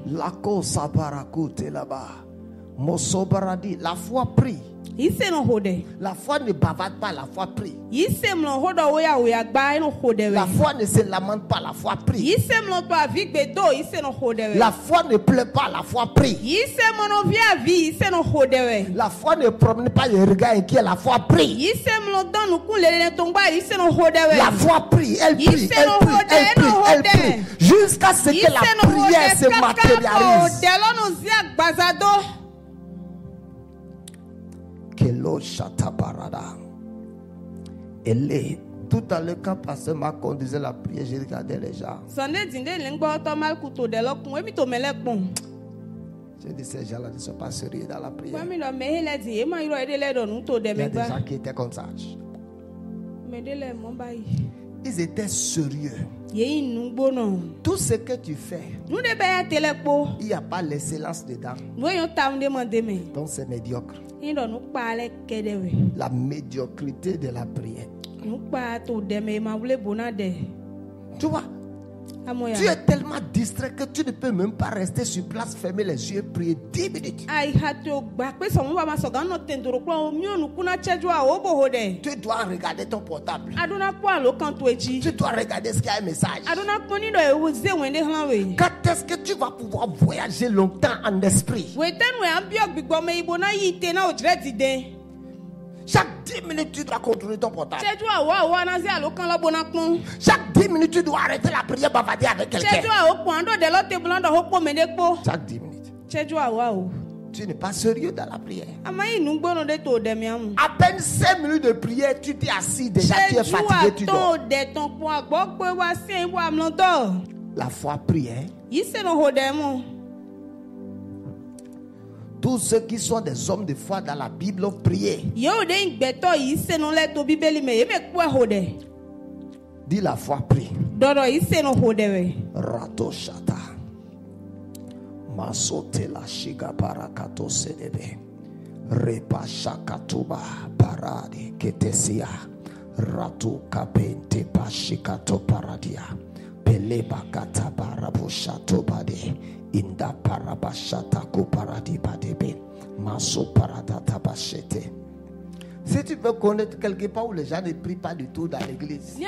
S1: La cosa paracoute là-bas. Mosobaradi. La foi prie. La foi ne bavarde pas, la foi prie. La foi ne se lamente pas, la foi prie. La foi ne pleure pas, la foi prie. La foi ne promène pas le regard inquiet, la foi prie. La foi prie, elle prie, elle prie, elle prie, elle prie, jusqu'à ce que la prière se matérialise. Et tout à l'heure, quand Pasteur Marc conduisait la prière, j'ai regardé les gens. J'ai dit, ces gens-là ne sont pas sérieux dans la prière. Il y a des gens qui étaient comme ça. Ils étaient sérieux. Tout ce que tu fais, il n'y a pas l'excellence dedans. Donc c'est médiocre. La médiocrité de la prière. Tu vois, Tu es tellement distrait que tu ne peux même pas rester sur place, fermer les yeux et prier 10 minutes. Tu dois regarder ton portable. Tu dois regarder ce qu'il y a un message. Quand est-ce que tu vas pouvoir voyager longtemps en esprit? Chaque 10 minutes, tu dois contrôler ton portable. Chaque 10 minutes, tu dois arrêter la prière, bavarder avec quelqu'un. Chaque 10 minutes. Tu n'es pas sérieux dans la prière. À peine 5 minutes de prière, tu t'es assis déjà, tu es fatigué, tu dors. La foi prie, hein? Tous ceux qui sont des hommes de foi dans la Bible ont prié. Dis la foi prie. Rato shata. Masote la shiga barakato sedebe. Repa shakatuba parade ketesia. Ratu kapente pashikato paradia. Peleba kata barabushato bade. Inda parabashata ko paradi badebe. Maso paradata bashete. Si tu veux connaître quelque part où les gens ne prient pas du tout dans l'église, il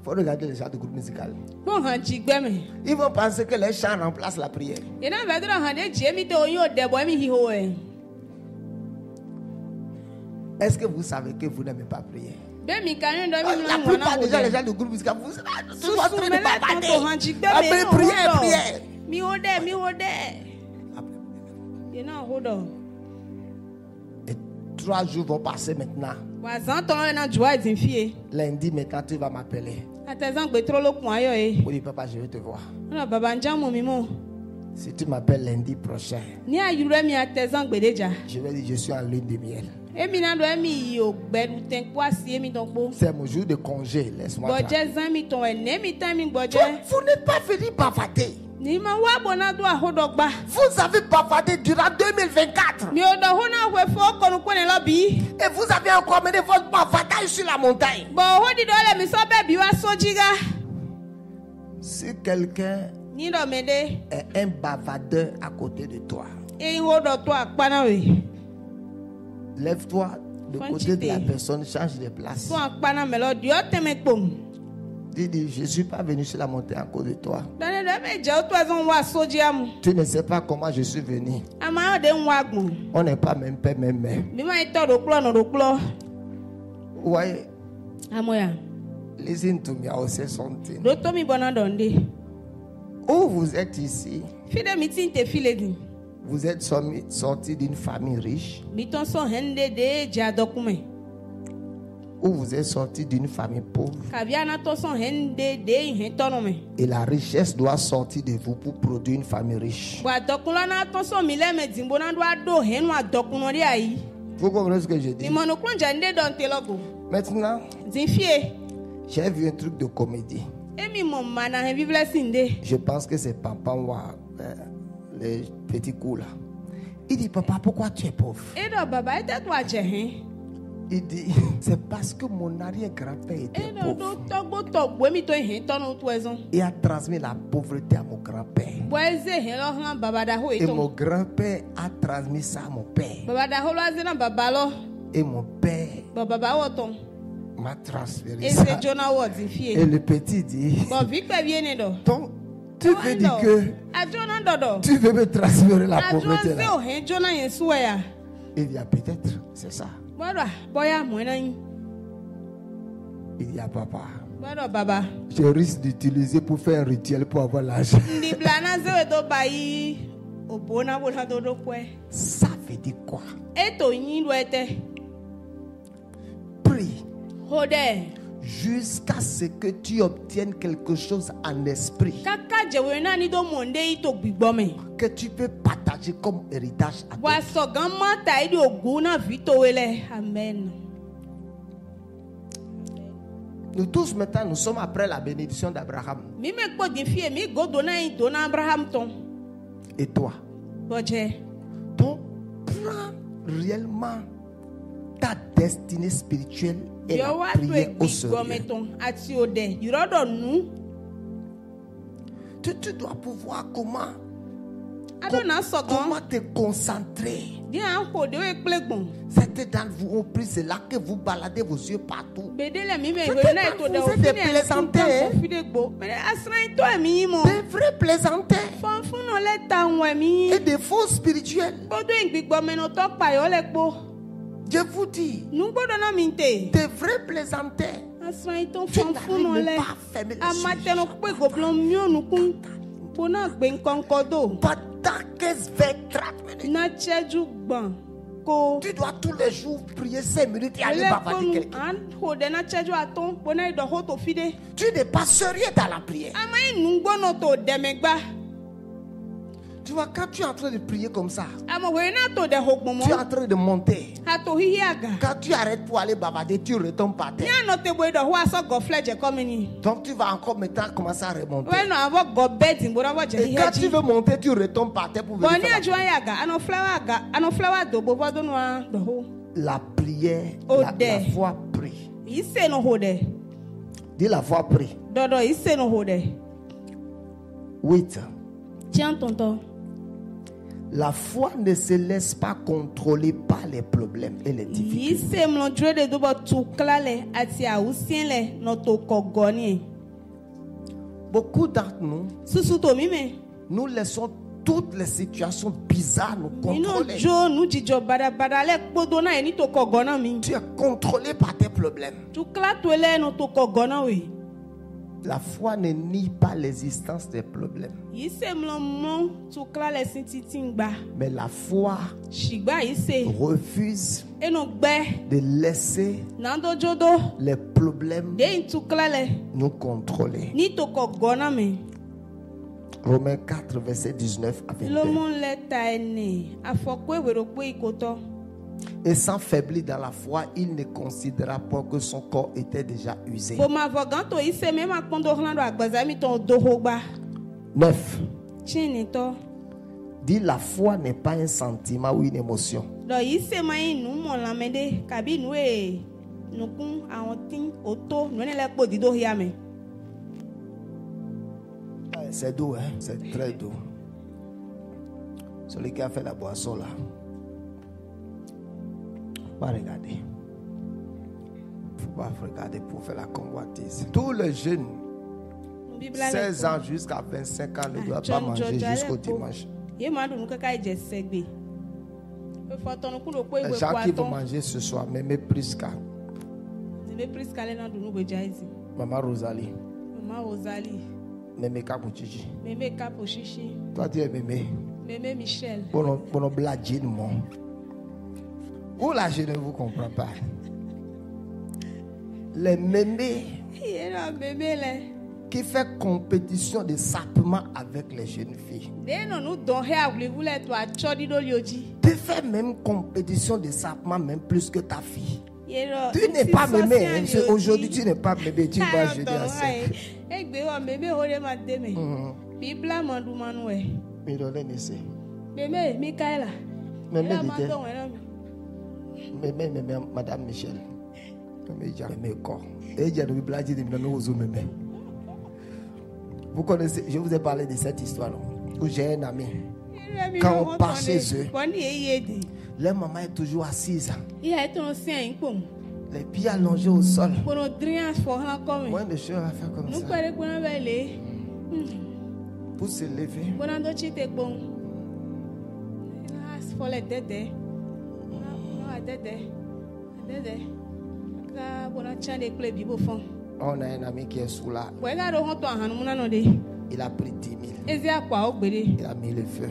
S1: faut regarder les gens du groupe musical. Ils vont penser que les chants remplacent la prière. Est-ce que vous savez que vous n'aimez pas prier? La plupart des gens, les gens du groupe musical, vous êtes en train de bavarder. Après prière. Et 3 jours vont passer maintenant. Lundi, maintenant, tu vas m'appeler. Pour dire, papa, je vais te voir. Si tu m'appelles lundi prochain, je vais dire, je suis en lune de miel. C'est mon jour de congé, laisse-moi. Vous n'êtes pas venu bavarder. Vous avez bavardé durant 2024. Et vous avez encore mené votre bavardage sur la montagne. Si quelqu'un est un bavardeur à côté de toi, lève-toi de côté de la personne, change de place. Dis, je ne suis pas venu sur la montagne à cause de toi. Tu ne sais pas comment je suis venu. On n'est pas même père, même mère. Ouais. Listen to me, I will say something. Où vous êtes ici, vous êtes sorti d'une famille riche, ou vous êtes sorti d'une famille pauvre. Et la richesse doit sortir de vous pour produire une famille riche. Vous comprenez ce que je dis? Maintenant, j'ai vu un truc de comédie. Je pense que c'est Papa Wa, les petits coups là. Il dit, papa, pourquoi tu es pauvre? Il dit, c'est parce que mon arrière-grand-père était pauvre. Il a transmis la pauvreté à mon grand-père. Et mon grand-père a transmis ça à mon père. Et mon père m'a transféré ça. Et le petit dit, donc, tu veux dire que tu veux me transférer la pauvreté là? Il dit, peut-être, c'est ça. Il dit à papa, je risque d'utiliser pour faire un rituel pour avoir l'argent. Ça veut dire quoi? Prie jusqu'à ce que tu obtiennes quelque chose en esprit que tu peux partager comme héritage à d'autres.
S2: Amen.
S1: Nous tous maintenant, nous sommes après la bénédiction d'Abraham. Et toi, donc prends réellement ta destinée spirituelle et la prière au sérieux. Tu dois pouvoir comment te concentrer. Certains d'entre vous ont pris cela que vous baladez vos yeux partout. Vous êtes des plaisantins. Des vrais plaisantins. Et des faux spirituels. Je vous dis, des vrais plaisantins. Tu n'arrives pas à fermer les yeux. Pendant 15, 20, 30 minutes. Tu dois tous les jours prier 5 minutes et aller bavarder quelqu'un. Tu n'es pas sérieux dans la prière. Tu vois, quand tu es en train de prier comme ça, tu es en train de monter. Quand tu arrêtes pour aller bavarder, tu retombes par terre. Donc tu vas encore maintenant commencer à remonter. Et quand tu veux monter, tu retombes par terre pour venir la prière, la foi prie. Dis la foi prie. 8.
S2: Tiens, tonton.
S1: La foi ne se laisse pas contrôler par les problèmes et les difficultés. Beaucoup d'entre nous, nous laissons toutes les situations bizarres nous contrôler. Tu es contrôlé par tes problèmes. La foi ne nie pas l'existence des problèmes. Mais la foi refuse de laisser les problèmes nous contrôler. Romains 4, verset 19 à 21. Et sans faiblir dans la foi, il ne considéra pas que son corps était déjà usé. 9. Dit la foi n'est pas un sentiment ou une émotion. C'est doux, hein? C'est très doux. Celui qui a fait la boisson là. Faut pas regarder. Faut pas regarder pour faire la convoitise. Tous les jeunes, 16 ans jusqu'à 25 ans, ne doivent pas manger jusqu'au dimanche. Les gens qui vont manger ce soir, Mémé Prisca. Maman Rosalie. Mémé Kapouchichi. Toi tu es Mémé.
S2: Mémé Michel.
S1: Pour nos blagues, mon. Où là, je ne vous comprends pas. Les mémés qui fait compétition de sapement avec les jeunes filles. Tu fais même compétition de sapement même plus que ta fille. Tu n'es pas mémé. Hein. Aujourd'hui, tu n'es pas mémé. Tu vas jeudi à 5. Mémé, Michaela. Mémé, Madame Michel. Vous connaissez, je vous ai parlé de cette histoire où j'ai un ami. Quand on part chez eux, leur maman est toujours assise. Les pieds allongés au sol. Moins de choses à faire comme ça. Pour se lever. On a un ami qui est sous là. Il a pris 10 000. Il a mis le feu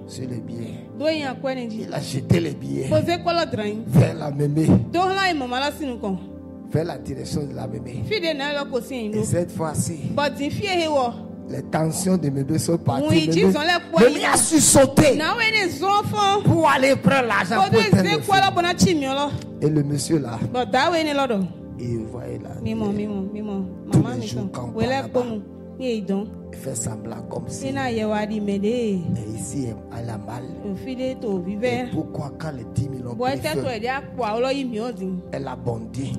S1: sur les billets. Il a jeté les billets vers la mémé, vers la direction de la mémé. Et cette fois-ci, les tensions de mémé sont parties. Mémé a su sauter pour aller prendre l'argent pour éteindre le feu. Et le monsieur là, il voyait là tous les jours quand on parle là-bas. Il fait semblant comme si. Et ici, elle a mal. Et pourquoi quand les 10 000 ont pris feu, elle a bondi.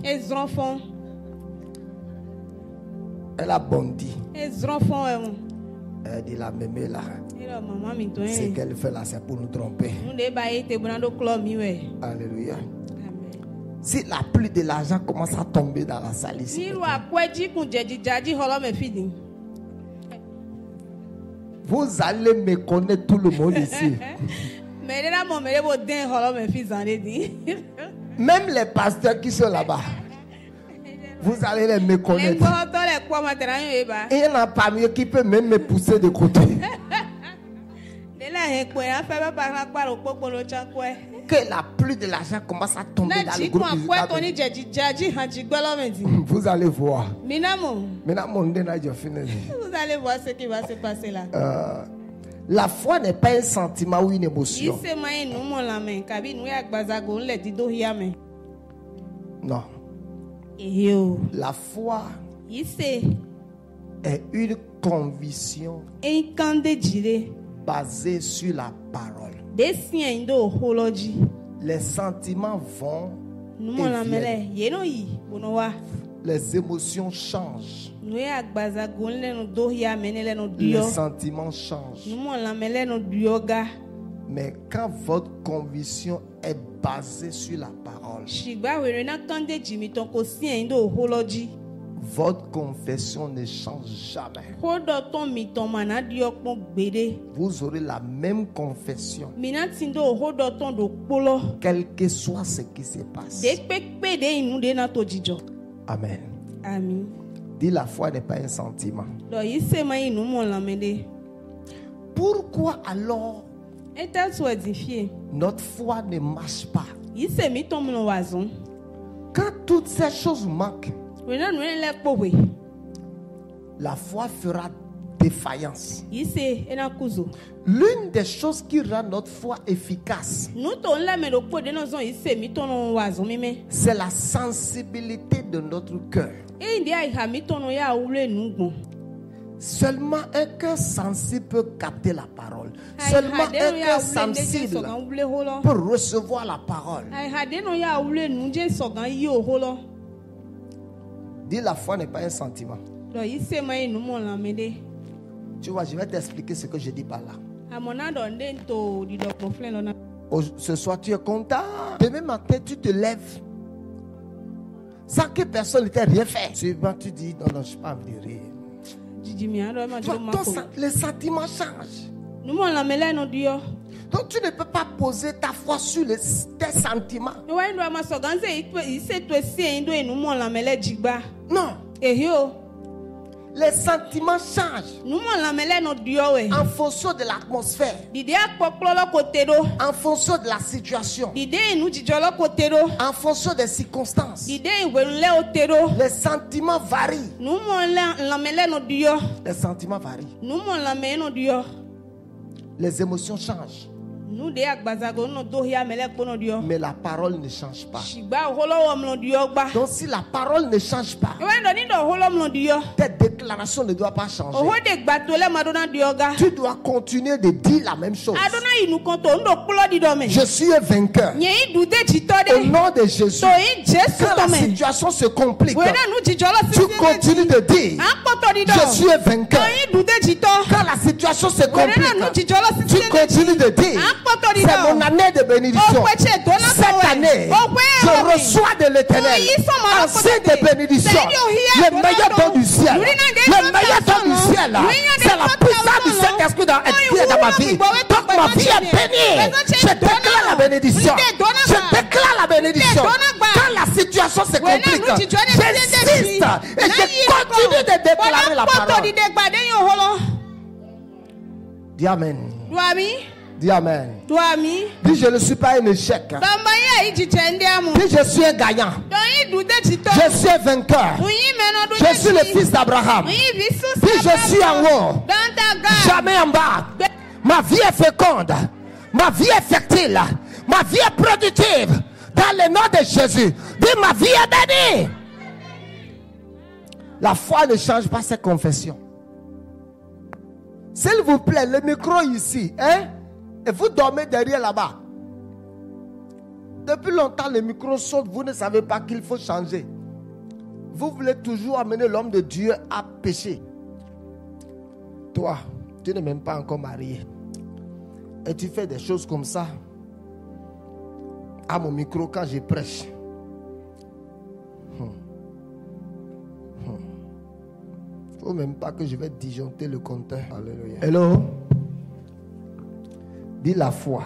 S1: Elle a bondi. Elle dit la mémé là. Ce qu'elle fait là, c'est pour nous tromper. Alléluia. Si la pluie de l'argent commence à tomber dans la salle ici, vous allez me connaître tout le monde ici. Même les pasteurs qui sont là-bas, vous allez les me connaître. Et il n'y en a pas mieux qui peut même me pousser de côté. Que la pluie de l'argent commence à tomber dans le groupe. Vous allez voir. Vous allez voir ce qui va se passer là. La foi n'est pas un sentiment ou une émotion. Non. La foi est une conviction basée sur la parole. Les sentiments vont et viennent. Les émotions changent. Les sentiments changent. Mais quand votre conviction est basée sur la parole, votre confession ne change jamais. Vous aurez la même confession, quel que soit ce qui se passe. Amen.
S2: Amen.
S1: Dis, la foi n'est pas un sentiment. Pourquoi alors notre foi ne marche pas? Quand toutes ces choses manquent, la foi fera défaillance. L'une des choses qui rend notre foi efficace, c'est la sensibilité de notre cœur. Seulement un cœur sensible peut capter la parole. Seulement un cœur sensible peut recevoir la parole. Dis, la foi n'est pas un sentiment. Tu vois, je vais t'expliquer ce que je dis par là. Ce soir, tu es content. Demain matin, tu te lèves sans que personne ne t'ait rien fait. Souvent, tu dis, non, je n'ai pas envie de rire. Les sentiments changent. Donc tu ne peux pas poser ta foi sur tes sentiments. Non. Les sentiments changent en fonction de l'atmosphère, en fonction de la situation, en fonction des circonstances. Les sentiments varient. Les sentiments varient. Les émotions changent. Mais la parole ne change pas. Donc si la parole ne change pas, tes déclarations ne doivent pas changer. Tu dois continuer de dire la même chose. Je suis un vainqueur. Au nom de Jésus, quand la situation se complique, tu continues de dire, je suis un vainqueur. Quand la situation se complique, tu continues de dire, c'est mon année de bénédiction. Cette année, je reçois de l'Éternel un signe de bénédiction. Le meilleur don du ciel. Le meilleur don du ciel, c'est la puissance du Saint-Esprit dans ma vie. Donc ma vie est bénie. Je déclare la bénédiction. Je déclare la bénédiction. Quand la situation se complique, j'insiste et je continue de déclarer la parole. Dis Amen. Dis Amen. Dis, je ne suis pas un échec. Dis, je suis un gagnant. Je suis un vainqueur. Je suis le fils d'Abraham. Dis, je suis en haut, jamais en bas. Ma vie est féconde. Ma vie est fertile. Ma vie est productive. Dans le nom de Jésus. Dis, ma vie est bénie. La foi ne change pas ses confessions. S'il vous plaît, le micro ici, hein? Et vous dormez derrière là-bas. Depuis longtemps, le micro saute, vous ne savez pas qu'il faut changer. Vous voulez toujours amener l'homme de Dieu à pécher. Toi, tu n'es même pas encore marié. Et tu fais des choses comme ça à mon micro quand je prêche. Il ne faut même pas que je vais disjoncter le compteur. Alléluia. Hello. Dis la foi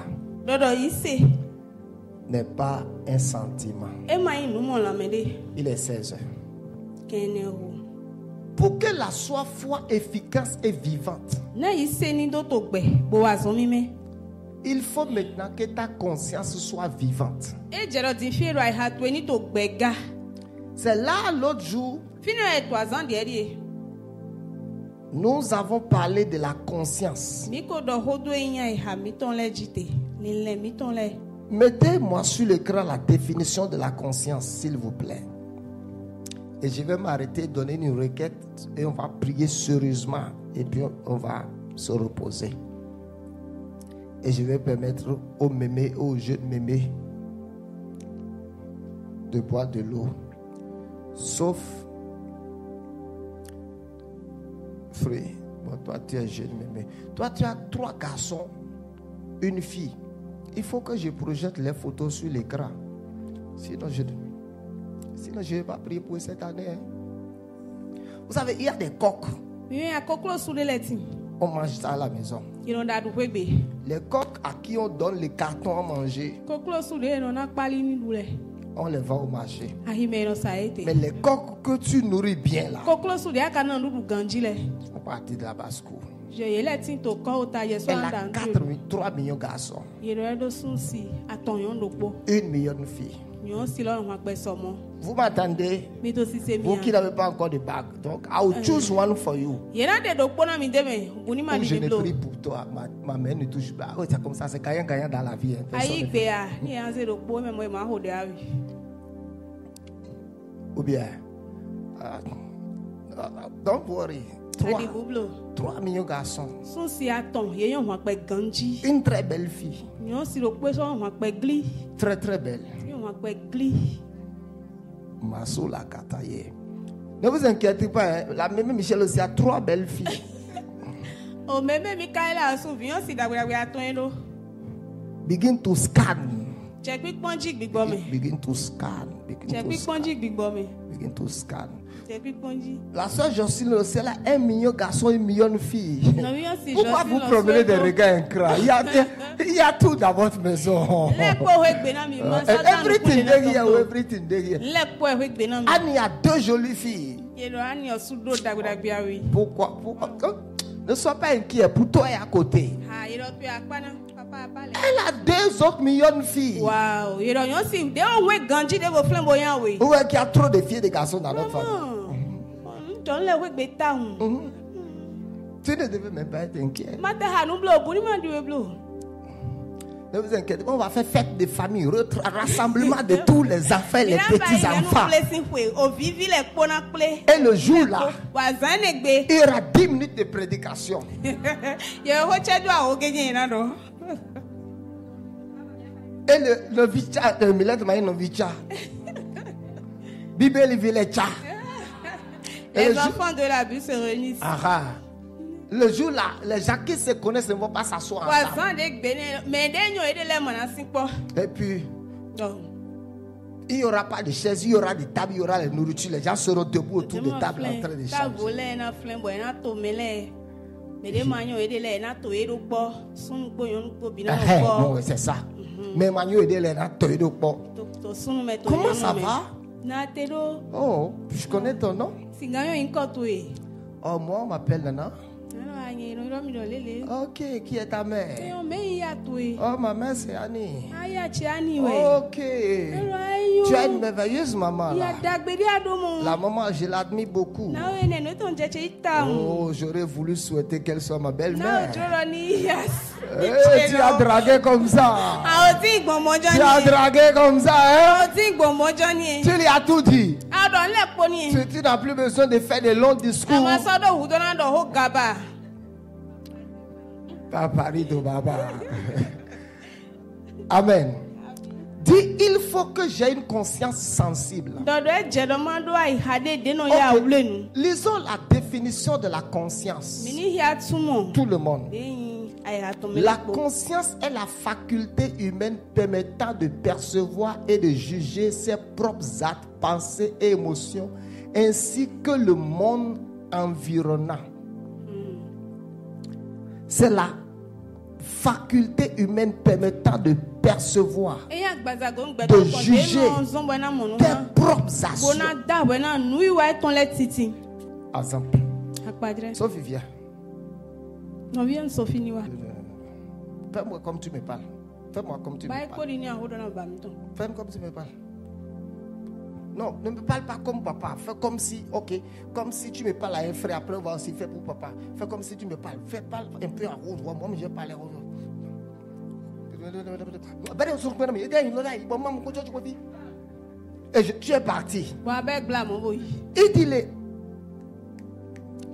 S1: n'est pas un sentiment. Il est 16 heures. Pour que la foi efficace et vivante, il faut maintenant que ta conscience soit vivante. C'est là l'autre jour, nous avons parlé de la conscience. Mettez-moi sur l'écran la définition de la conscience, s'il vous plaît. Et je vais m'arrêter, donner une requête et on va prier sérieusement. Et puis on va se reposer. Et je vais permettre aux mémés, aux jeunes mémés de boire de l'eau. Sauf frère, bon, toi tu es jeune mémé. Toi tu as 3 garçons, une fille. Il faut que je projette les photos sur l'écran. Sinon je ne vais pas prier pour cette année. Hein. Vous savez, il y a des coqs. On mange ça à la maison. Les coqs à qui on donne les cartons à manger, on les vend au marché. Mais les coqs que tu nourris bien là, on partit de la basse-cour. Elle a 3 millions de garçons. 1 million de filles. Vous m'attendez? Vous qui n'avez pas encore de bague. Donc, I will choose one for you. Je ne prie pour toi. Ma mère ne touche pas. Oh, c'est comme ça, c'est gagnant dans la vie. Ou bien, don't worry. 3 millions de garçons. Une très belle fille. Très très belle. Masoula Kataye. Ne vous inquiétez pas, hein? La même Michel aussi a 3 belles filles. Begin to scan. Begin to scan. Begin to scan. La soeur Jocelyne aussi, elle a 1 million de garçons, 1 million de filles. Pourquoi vous promenez des regards incrats? Il y a tout dans votre maison. Everything there here, everything there here. Annie a 2 jolies filles. Pourquoi? Ne sois pas inquiet, pour toi et à côté. Elle a 2 autres millions de filles. Wow. Où est-ce qu'il y a trop de filles et de garçons dans notre famille? Tu ne devais même pas être inquiet. Ne vous inquiétez pas, on va faire fête de famille, rassemblement de tous les enfants, les petits enfants. Et le jour là, il y aura 10 minutes de prédication. Et le vicha, le millet de maïs, le vicha. Bible vilecha.
S2: Les enfants de la bus se réunissent.
S1: Ah. Le jour là, les gens qui se connaissent ne vont pas s'asseoir ensemble. Et puis, il n'y aura pas de chaises, il y aura des tables, il y aura les nourritures. Les gens seront debout autour des tables en train de changer. C'est ça. Mais comment ça va? Oh, je connais ton nom. Oh, moi on m'appelle Nana. Ok, qui est ta mère? Oh, ma mère c'est Annie. Ok. Tu as une merveilleuse maman là. La maman, je l'admire beaucoup. Oh, j'aurais voulu souhaiter qu'elle soit ma belle-mère. Tu as dragué comme ça. Tu as dragué comme ça, hein? Tu lui as tout dit. Tu n'as plus besoin de faire de longs discours. Papari do baba. Amen. Dis, il faut que j'ai une conscience sensible. Okay. Lisons la définition de la conscience. Tout le monde. La conscience est la faculté humaine permettant de percevoir et de juger ses propres actes, pensées et émotions, ainsi que le monde environnant. C'est la faculté humaine permettant de percevoir, de juger tes propres actions. Exemple. Sophie, viens. Fais-moi comme tu me parles. Fais-moi comme tu me parles. Fais-moi comme tu me parles. Non, ne me parle pas comme papa. Fais comme si, ok, comme si tu me parles à un frère. Après, on va aussi faire pour papa. Fais comme si tu me parles. Fais pas un peu en rose. Moi, je parle en rose. Et tu es parti. Il dit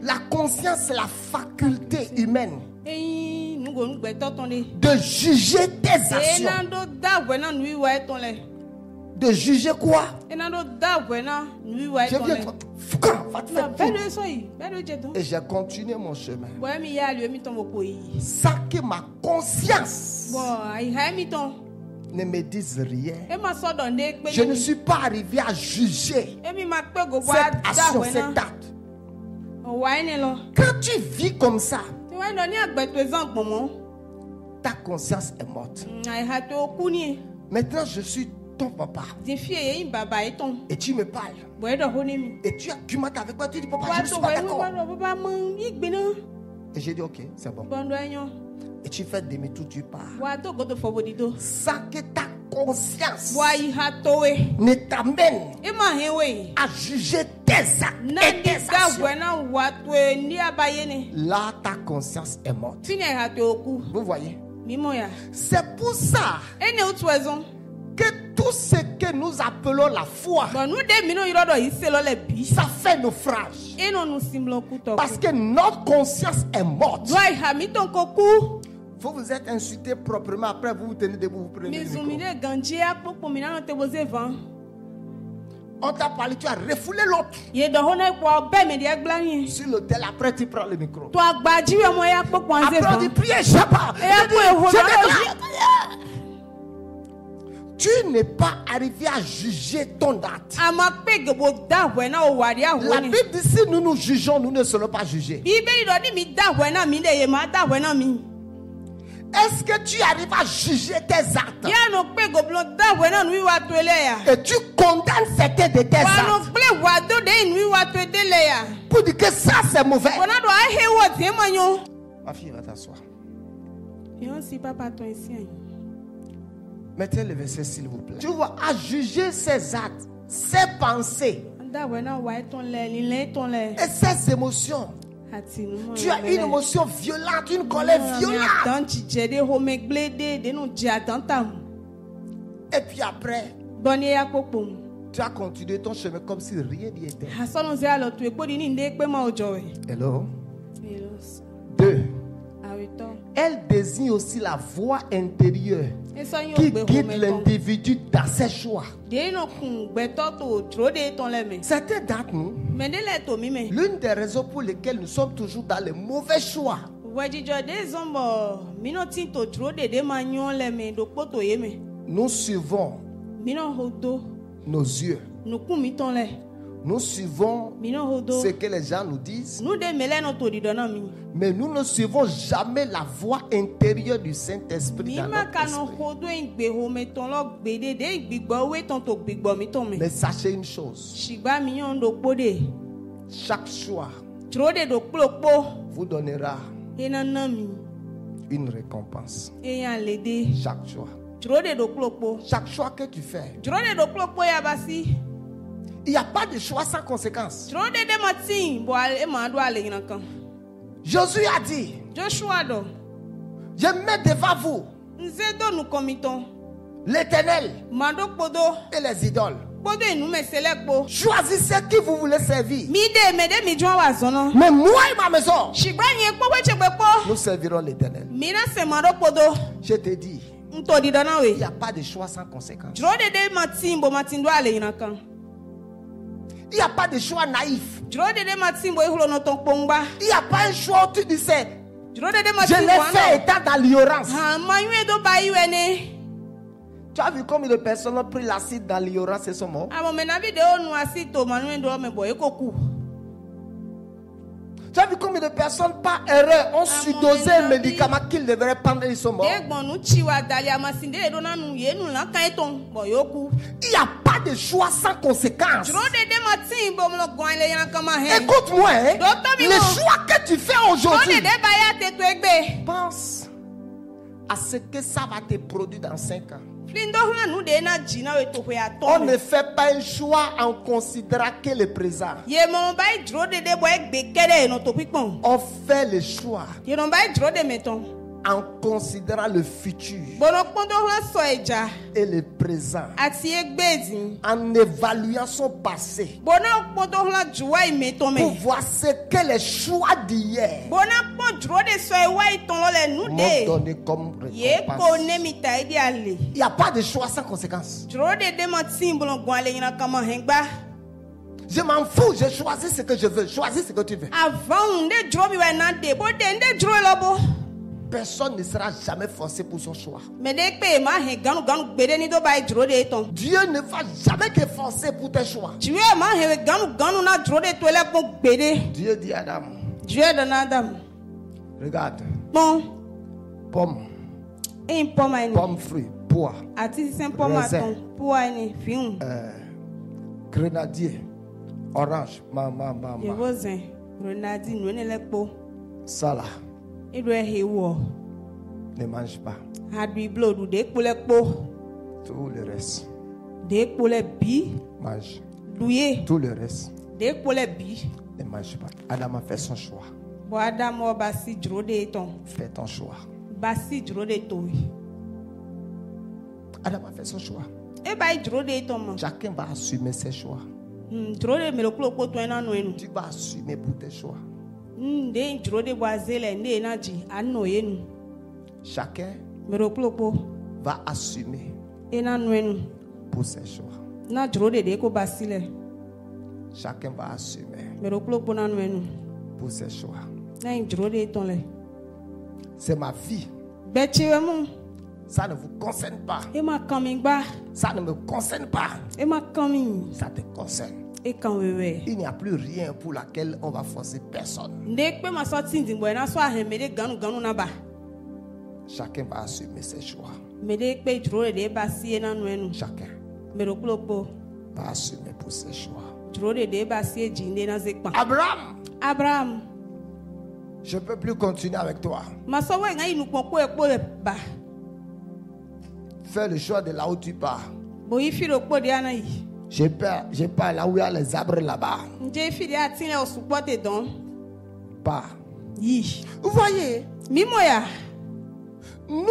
S1: la conscience, c'est la faculté humaine de juger tes actions. De juger quoi? Je viens et j'ai continué mon chemin. Ça que ma conscience ne me dise rien. Je ne suis pas arrivé à juger cette action, cet acte. Quand tu vis comme ça, ta conscience est morte. Maintenant, je suis ton papa. Et tu me parles. Et tu argumentes avec moi. Tu dis, papa, je ne suis pas d'accord. Et j'ai dit, ok, c'est bon. Et tu fais demi-tour, tu pars. Ça que ta conscience ne t'amène à juger tes actes et tes actions. Là, ta conscience est morte. Vous voyez? C'est pour ça que tout ce que nous appelons la foi, ça fait naufrage. Parce que notre conscience est morte. Vous vous êtes insulté proprement, après vous vous tenez debout, vous prenez le micro. On t'a parlé, tu as refoulé l'autre sur l'autel, après tu prends le micro. Après on dit priez, tu n'es pas arrivé à juger ton acte. La Bible dit si nous nous jugeons, nous ne serons pas jugés. Est-ce que tu arrives à juger tes actes? Et tu condamnes certains de tes actes pour dire que ça c'est mauvais. Ma fille va t'asseoir. Mettez le verset s'il vous plaît. Tu vois, à juger ses actes, ses pensées et ses émotions. Tu as une émotion violente, une colère violente. Et puis après, tu as continué ton chemin comme si rien n'y était. Hello. 2. Elle désigne aussi la voix intérieure qui guide l'individu dans ses choix. Certains d'entre nous, l'une des raisons pour lesquelles nous sommes toujours dans les mauvais choix, nous suivons nos yeux. Nous suivons ce que les gens nous disent, mais nous ne suivons jamais la voix intérieure du Saint-Esprit dans notre esprit. Mais sachez une chose, chaque choix vous donnera une récompense. Chaque choix. Chaque choix que tu fais, il n'y a pas de choix sans conséquence. Josué a dit, je mets devant vous l'Éternel et les idoles. Choisissez qui vous voulez servir.
S2: Mais
S1: moi et ma maison, nous servirons l'Éternel. Je te dis, il n'y a pas de choix sans conséquence. Il n'y a pas de choix naïf. Il n'y a pas un choix où tu dis c'est. Je l'ai fait étant dans l'ignorance. Tu as vu combien de personnes ont pris l'acide dans l'ignorance et sont morts? Tu as vu combien de personnes par erreur ont surdosé un médicament qu'ils devraient prendre et ils sont morts? Il n'y a pas de choix sans conséquence. Écoute-moi, hein? Les choix que tu fais aujourd'hui, pense à ce que ça va te produire dans 5 ans. On ne fait pas un choix en considérant que le présent. On fait le choix en considérant le futur et le présent, en évaluant son passé pour voir ce que les choix d'hier m'ont donné comme récompense. Il n'y a pas de choix sans conséquence. Je m'en fous, je choisis ce que je veux, choisis ce que tu veux. Personne ne sera jamais forcé pour son choix. Dieu ne va jamais te forcer pour tes choix. Dieu dit à Adam, regarde, pomme, fruit, pois, raisin, grenadier, orange, salade. Ne mange pas. Tout le reste. Mange. Tout le reste. Ne mange pas. Adam a fait son choix. Fais ton choix. Adam a fait son choix. Chacun va assumer ses choix. Tu vas assumer pour tes choix. Chacun va assumer pour ses choix. Chacun va assumer pour ses choix. C'est ma vie. Ça ne vous concerne pas. Ça ne me concerne pas. Ça te concerne. Il n'y a plus rien pour laquelle on va forcer personne. Chacun va assumer ses choix. Chacun va assumer pour ses choix. Abraham, je ne peux plus continuer avec toi. Fais le choix de là où tu pars. J'ai peur là où il y a les arbres là-bas. Pas. Vous voyez, nous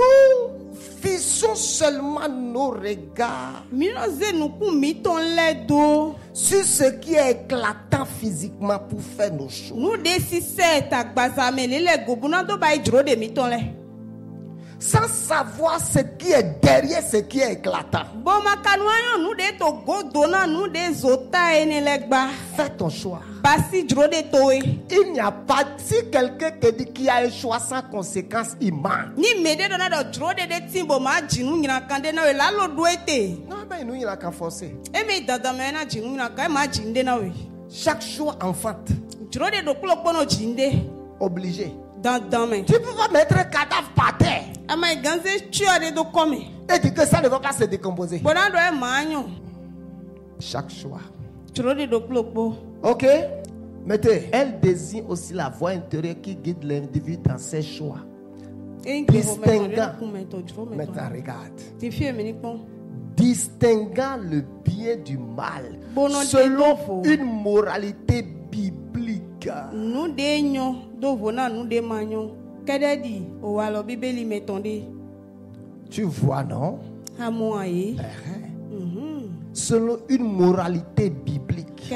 S1: fixons seulement nos regards sur ce qui est éclatant physiquement pour faire nos choix. Sans savoir ce qui est derrière ce qui est éclatant. Fais ton choix. Il n'y a pas, si quelqu'un te dit qu'il y a un choix sans conséquence, il ment. Non, mais nous, il n'y a qu'à forcer. Chaque choix enfante. Obligé. Tu peux pas mettre un cadavre par terre et dire que ça ne va pas se décomposer. Chaque choix. Ok. Mettez. Elle désigne aussi la voix intérieure qui guide l'individu dans ses choix. Distinguant. Maintenant, regarde. Distinguant le bien du mal selon une moralité biblique. Tu vois, non? selon une moralité biblique.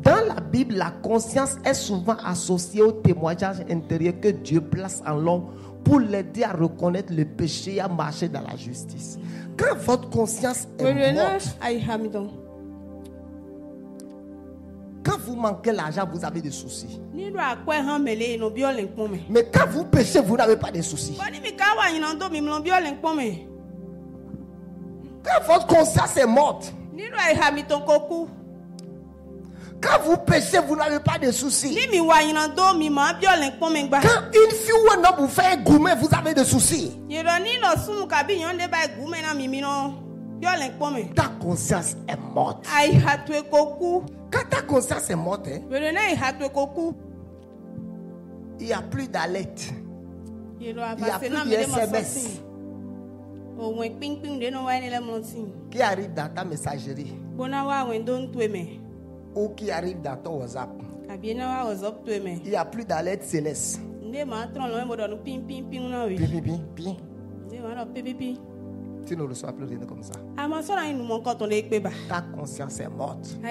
S1: Dans la Bible, la conscience est souvent associée au témoignage intérieur que Dieu place en l'homme pour l'aider à reconnaître le péché et à marcher dans la justice. Quand votre conscience est morte, quand vous manquez l'argent, vous avez des soucis. Mais quand vous péchez, vous n'avez pas de soucis. Quand votre conscience est morte, quand vous péchez, vous n'avez pas de soucis. Quand une fille ou un homme vous fait un gourmet, vous avez des soucis. Ta conscience est morte. Quand ta conscience est morte, il n'y a plus d'alerte. Il n'y a plus de SMS qui arrive dans ta messagerie ou qui arrive dans ton WhatsApp. Il n'y a plus d'alerte céleste. Tu ne reçois plus rien comme ça. Ta conscience est morte. Tu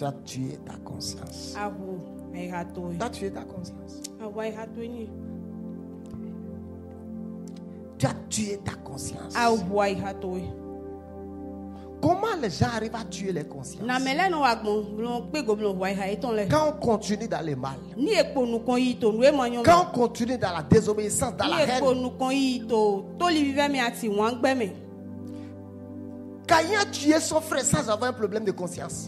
S1: as tué ta conscience. Tu as tué ta conscience. Tu as tué ta conscience. Comment les gens arrivent à tuer les consciences? Quand on continue dans le mal, quand on continue dans la désobéissance, dans la haine. Caïn a tué son frère sans avoir un problème de conscience.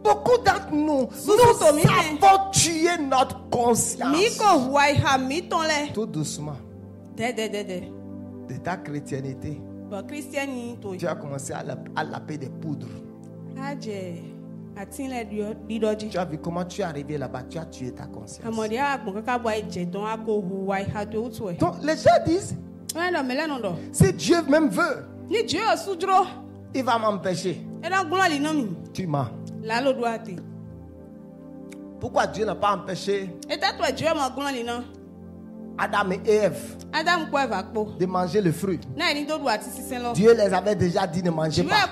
S1: Beaucoup d'entre nous savons tuer notre conscience. Tout doucement. De ta chrétienté, tu as commencé à laper des poudres. Tu as vu comment tu es arrivé là-bas, tu as tué ta conscience. Donc les gens disent, si Dieu même veut, il va m'empêcher. Tu mens. Pourquoi Dieu n'a pas empêché Adam et Ève de manger le fruit? Dieu les avait déjà dit de manger pas.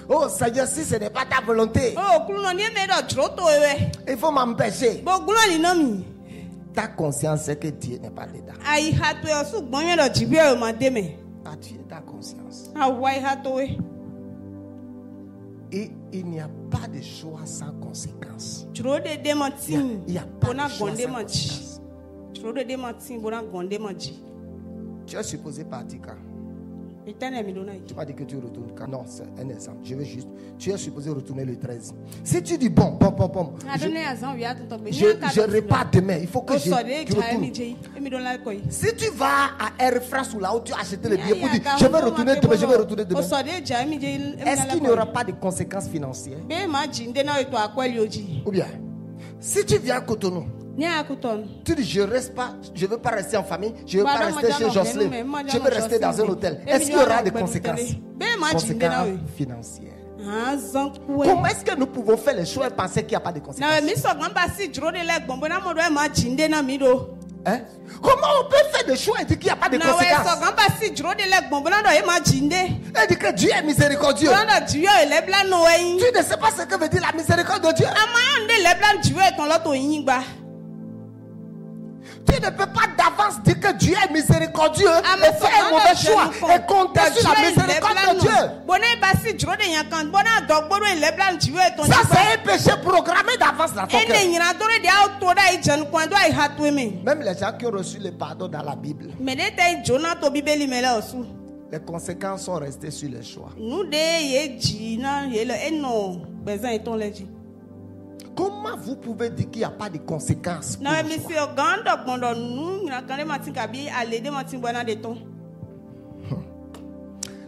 S1: Oh Seigneur, si ce n'est pas ta volonté, il faut m'empêcher. Ta conscience sait que Dieu n'est pas dedans. Ah, tu es ta conscience. Et il n'y a pas de choix sans conséquence. Il n'y a pas de choix sans conséquence. Tu es supposé partir quand? Tu m'as dit que tu retournes quand? Non, c'est un exemple. Je veux juste. Tu es supposé retourner le 13. Si tu dis bon. Je repars demain. Il faut que je retourne. Si tu vas à Air France ou là où tu as acheté le billet pour dire je vais retourner demain, est-ce qu'il n'y aura pas de conséquences financières? Ou bien, si tu viens à Cotonou, tu dis je ne veux pas rester en famille, je ne veux pas rester chez Jocelyn, je veux rester dans un hôtel. Est-ce qu'il y aura des conséquences? Conséquences financières. Comment est-ce que nous pouvons faire les choix et penser qu'il n'y a pas de conséquences? Hein? Comment on peut faire des choix et dire qu'il n'y a pas de conséquences? Et dire que Dieu est miséricordieux. Tu ne sais pas ce que veut dire la miséricorde de Dieu. Tu ne peux pas d'avance dire que Dieu est miséricordieux et faire un mauvais choix et compter sur la miséricorde de Dieu. Ça, c'est un péché programmé d'avance dans ton cœur. Même les gens qui ont reçu le pardon dans la Bible, les conséquences sont restées sur le choix. Comment vous pouvez dire qu'il n'y a pas de conséquences pour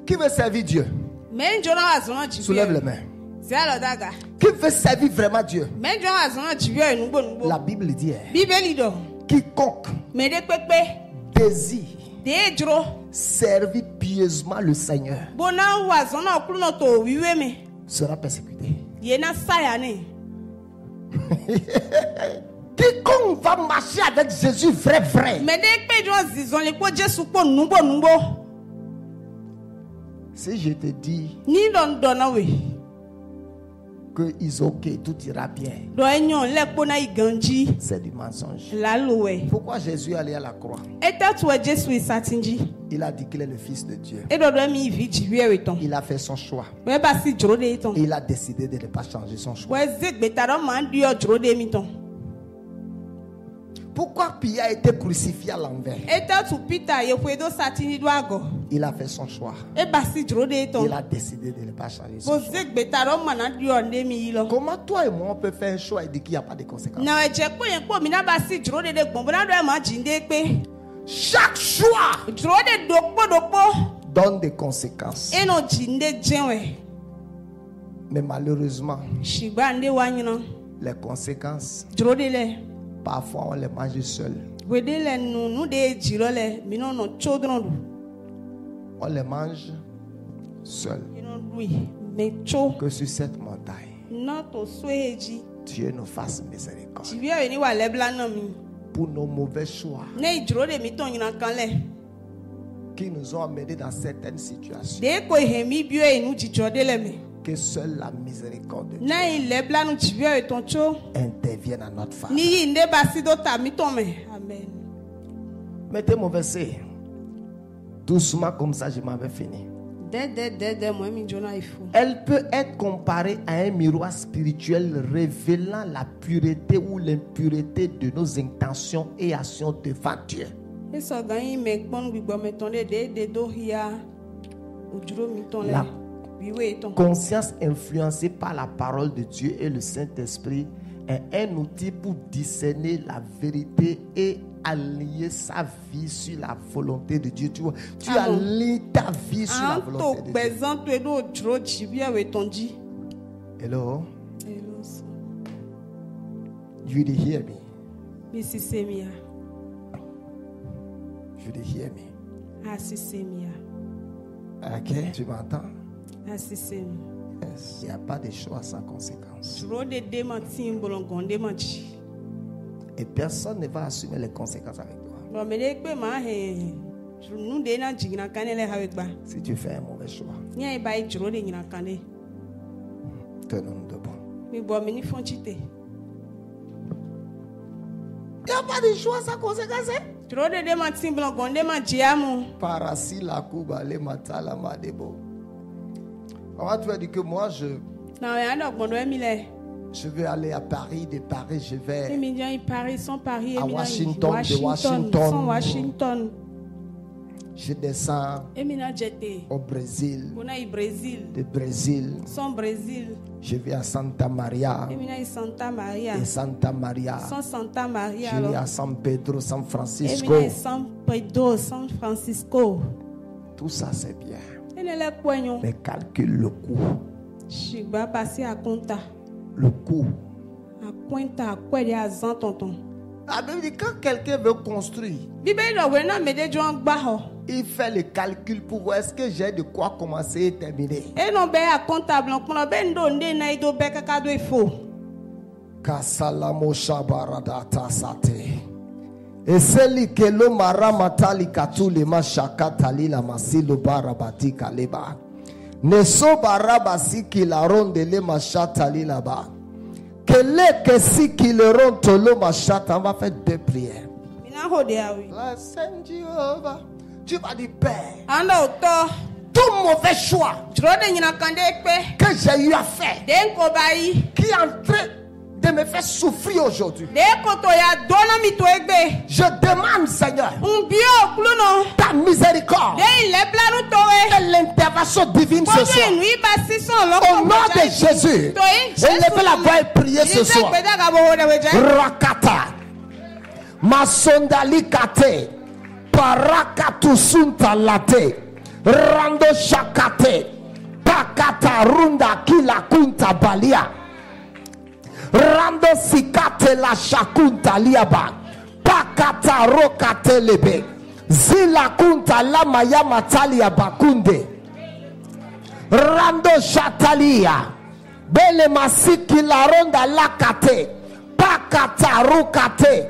S1: Qui veut servir Dieu? Soulève les mains. Qui veut servir vraiment Dieu? La Bible dit quiconque désire servir pieusement le Seigneur sera persécuté. Quiconque va marcher avec Jésus vrai. Si je te dis que tout ira bien, c'est du mensonge. Pourquoi Jésus est allé à la croix? Il a dit qu'il est le Fils de Dieu. Il a fait son choix. Il a décidé de ne pas changer son choix. Pourquoi Pierre a été crucifié à l'envers? Il a fait son choix. Il a décidé de ne pas changer son choix. Comment toi et moi on peut faire un choix et dire qu'il n'y a pas de conséquences? Chaque choix donne des conséquences. Mais malheureusement, les conséquences, parfois on les mange seuls. On les mange seuls. Que sur cette montagne, Dieu nous fasse miséricorde pour nos mauvais choix qui nous ont amenés dans certaines situations. Que seule la miséricorde de Dieu intervienne à notre faveur. Mettez mon verset doucement, comme ça je m'avais fini. Elle peut être comparée à un miroir spirituel révélant la pureté ou l'impureté de nos intentions et actions devant Dieu. La conscience influencée par la parole de Dieu et le Saint-Esprit est un outil pour discerner la vérité et allier sa vie sur la volonté de Dieu. Tu vois, tu allies ta vie sur la volonté de Dieu. Hello? You did hear me? You did hear me? Ok, tu m'entends? Yes. Il n'y a pas de choix sans conséquences. Et personne ne va assumer les conséquences avec toi. Si tu fais un mauvais choix, tenons-nous debout. Il n'y a pas de choix sans conséquences. Parasi la kuba le matala madebo. On tu vas dire que moi je vais aller à Paris, de Paris je vais à Washington, de Washington je descends au Brésil, de Brésil je vais à Santa Maria, et Santa Maria je vais à San Pedro, San Francisco. Tout ça c'est bien, mais calcule le coût. Le coût. La Bible dit quand quelqu'un veut construire, il fait le calcul pour voir est-ce que j'ai de quoi commencer et terminer. Kasalamo shabaradata sate. Eseli kelo maramatali katuli mashakatali la masilo barabati kaleba. Neso barabasi kilaronde le mashatali là-bas. Kele kesi kileron tolo machata. On va faire deux prières. La Sainte Jéhovah, tu vas dire Père, tout mauvais choix que j'ai eu à faire, qui est en train de me faire souffrir aujourd'hui, je demande Seigneur ta miséricorde et l'intervention divine ce soir au nom de Jésus. Élevez la voix et priez ce soir. Rakata Masondali kate Parakatu sunta late Rando shakate Pakata runda kila kunta balia Rando sikate la shakunta liaba Pakata rokate lebe Zila kunta lama yama talia bakunde Rando shatalia Bele masiki la ronda lakate Pakata Rakatarukate.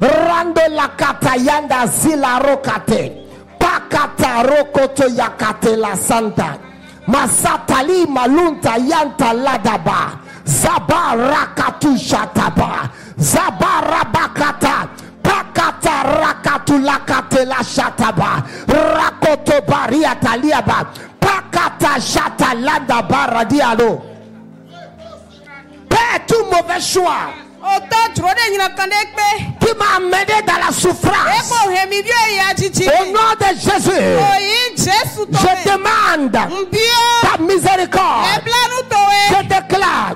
S1: Rando la katayanda zila rokate. Pakata rokoto yakate la santa. Masatali malunta yanta ladaba. Zabarakatu shataba. Zabarabakata. Pakata rakatu lakate la shataba. Rakoto bariata liaba. Pakata shata landa baradialo. Père, tout mauvais choix qui m'a amené dans la souffrance. Au nom de Jésus, je demande ta miséricorde. Je déclare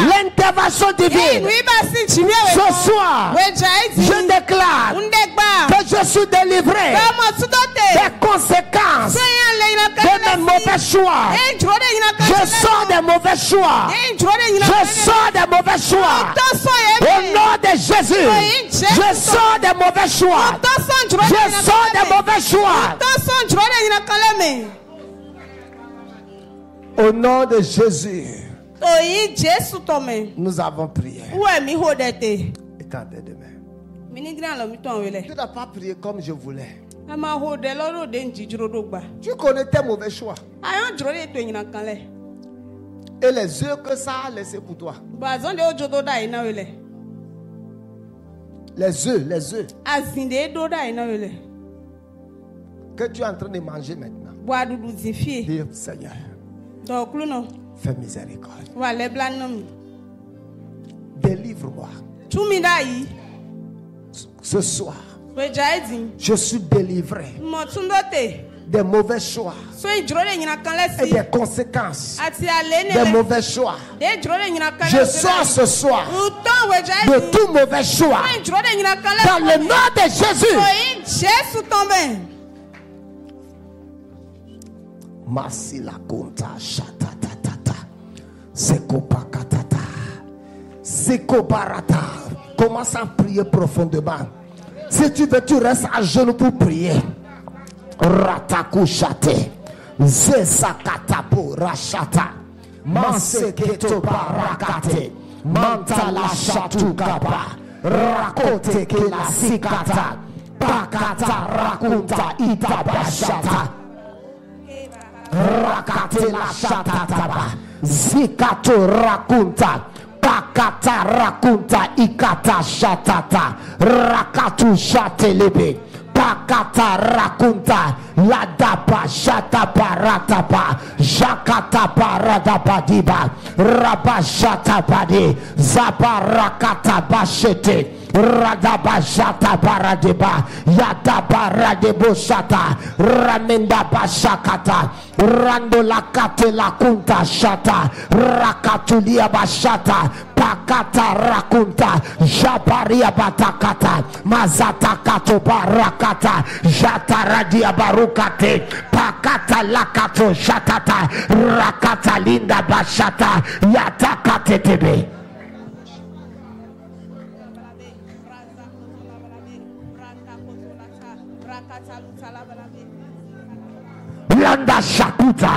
S1: l'intervention divine. Ce soir, je déclare que je suis délivré des conséquences de mes mauvais choix. Je sors des mauvais choix. Je sors des mauvais choix. Au nom de Jésus, je sors des mauvais choix. Je sors des mauvais choix. Au nom de Jésus, nous avons prié. Étendez de main. Tu n'as pas prié comme je voulais. Tu connais tes mauvais choix. Et les œufs que ça a laissé pour toi. Les œufs. Que tu es en train de manger maintenant. Dis, Seigneur, fais miséricorde. Délivre-moi. Ce soir, je suis délivré des mauvais choix et des conséquences des mauvais choix. Je sors ce soir de tout mauvais choix dans le nom de Jésus. Masila konta shatatata sekopakatata sekobarata. Commence à prier profondément. Si tu veux, tu restes à genoux pour prier. Ratakushate Zesakatapo Rashata Manseketo Barakate Mantala Shatukaba Rakote Kela Sikata Pakata Rakunta Itabashata Rakate la Shatataba Zikato Rakunta Pakata Rakunta Ikata Shatata Rakatu Shatelebe Pakata rakunta ladapa shata paratapa jakata paradapa diba rabashata padi zabarakata bashete radabashata paradeba yadaba radebo shata ramenda bashakata rando lakate lakunta shata rakatulia bashata pakata rakunta jabaria batakata mazata kato barakata jataradia barukate pakata lakato shatata rakata linda bashata yatakate tebe Landa shakuta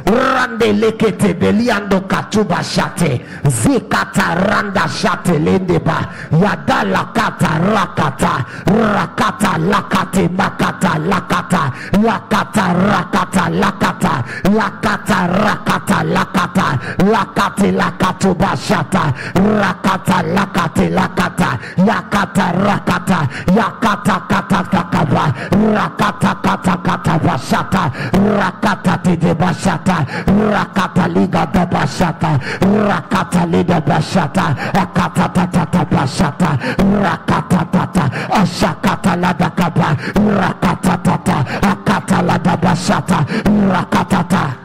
S1: rande lekete beliando katuba shate zikata randa shate lendeba yadala kata rakata rakata lakate makata lakata lakata rakata lakata lakata rakata lakata lakate lakatuba shata rakata lakate lakata yakata rakata yakata kata kakaba rakata kata kata bashata rakata tide bashata rakata liga da bashata rakata liga bashata akata tata bashata rakata tata ashakata la da kaba rakata tata akata la da bashata rakata tata.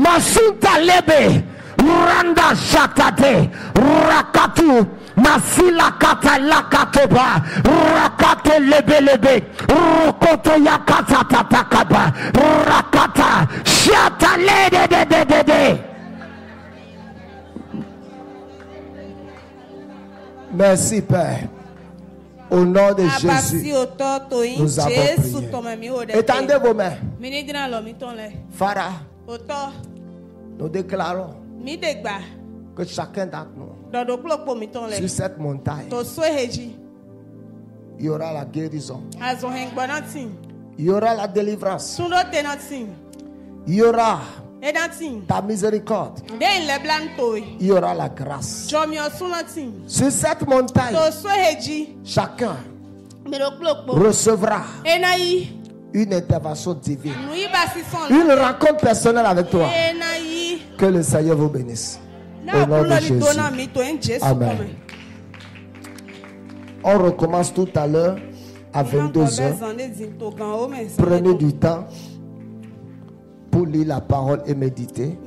S1: Masunta lebe. Randa shatate. Rakatu. Masila kata lakatoba. Rakate lebe lebe. Rokoto yakata tatakaba. Rakata. Shata lede de de de de. Merci Père. Au nom de Jésus, nous avons prié. Étendez vos mains. Phara, nous déclarons que chacun d'entre nous, sur cette montagne, il y aura la guérison, il y aura la délivrance, il y aura ta miséricorde, il y aura la grâce. Sur cette montagne, chacun recevra une intervention divine, une rencontre personnelle avec toi. Que le Seigneur vous bénisse. Au nom de Jésus. Amen. On recommence tout à l'heure à 22h. Prenez du temps pour lire la parole et méditer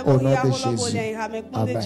S1: au nom de Jésus. Amen.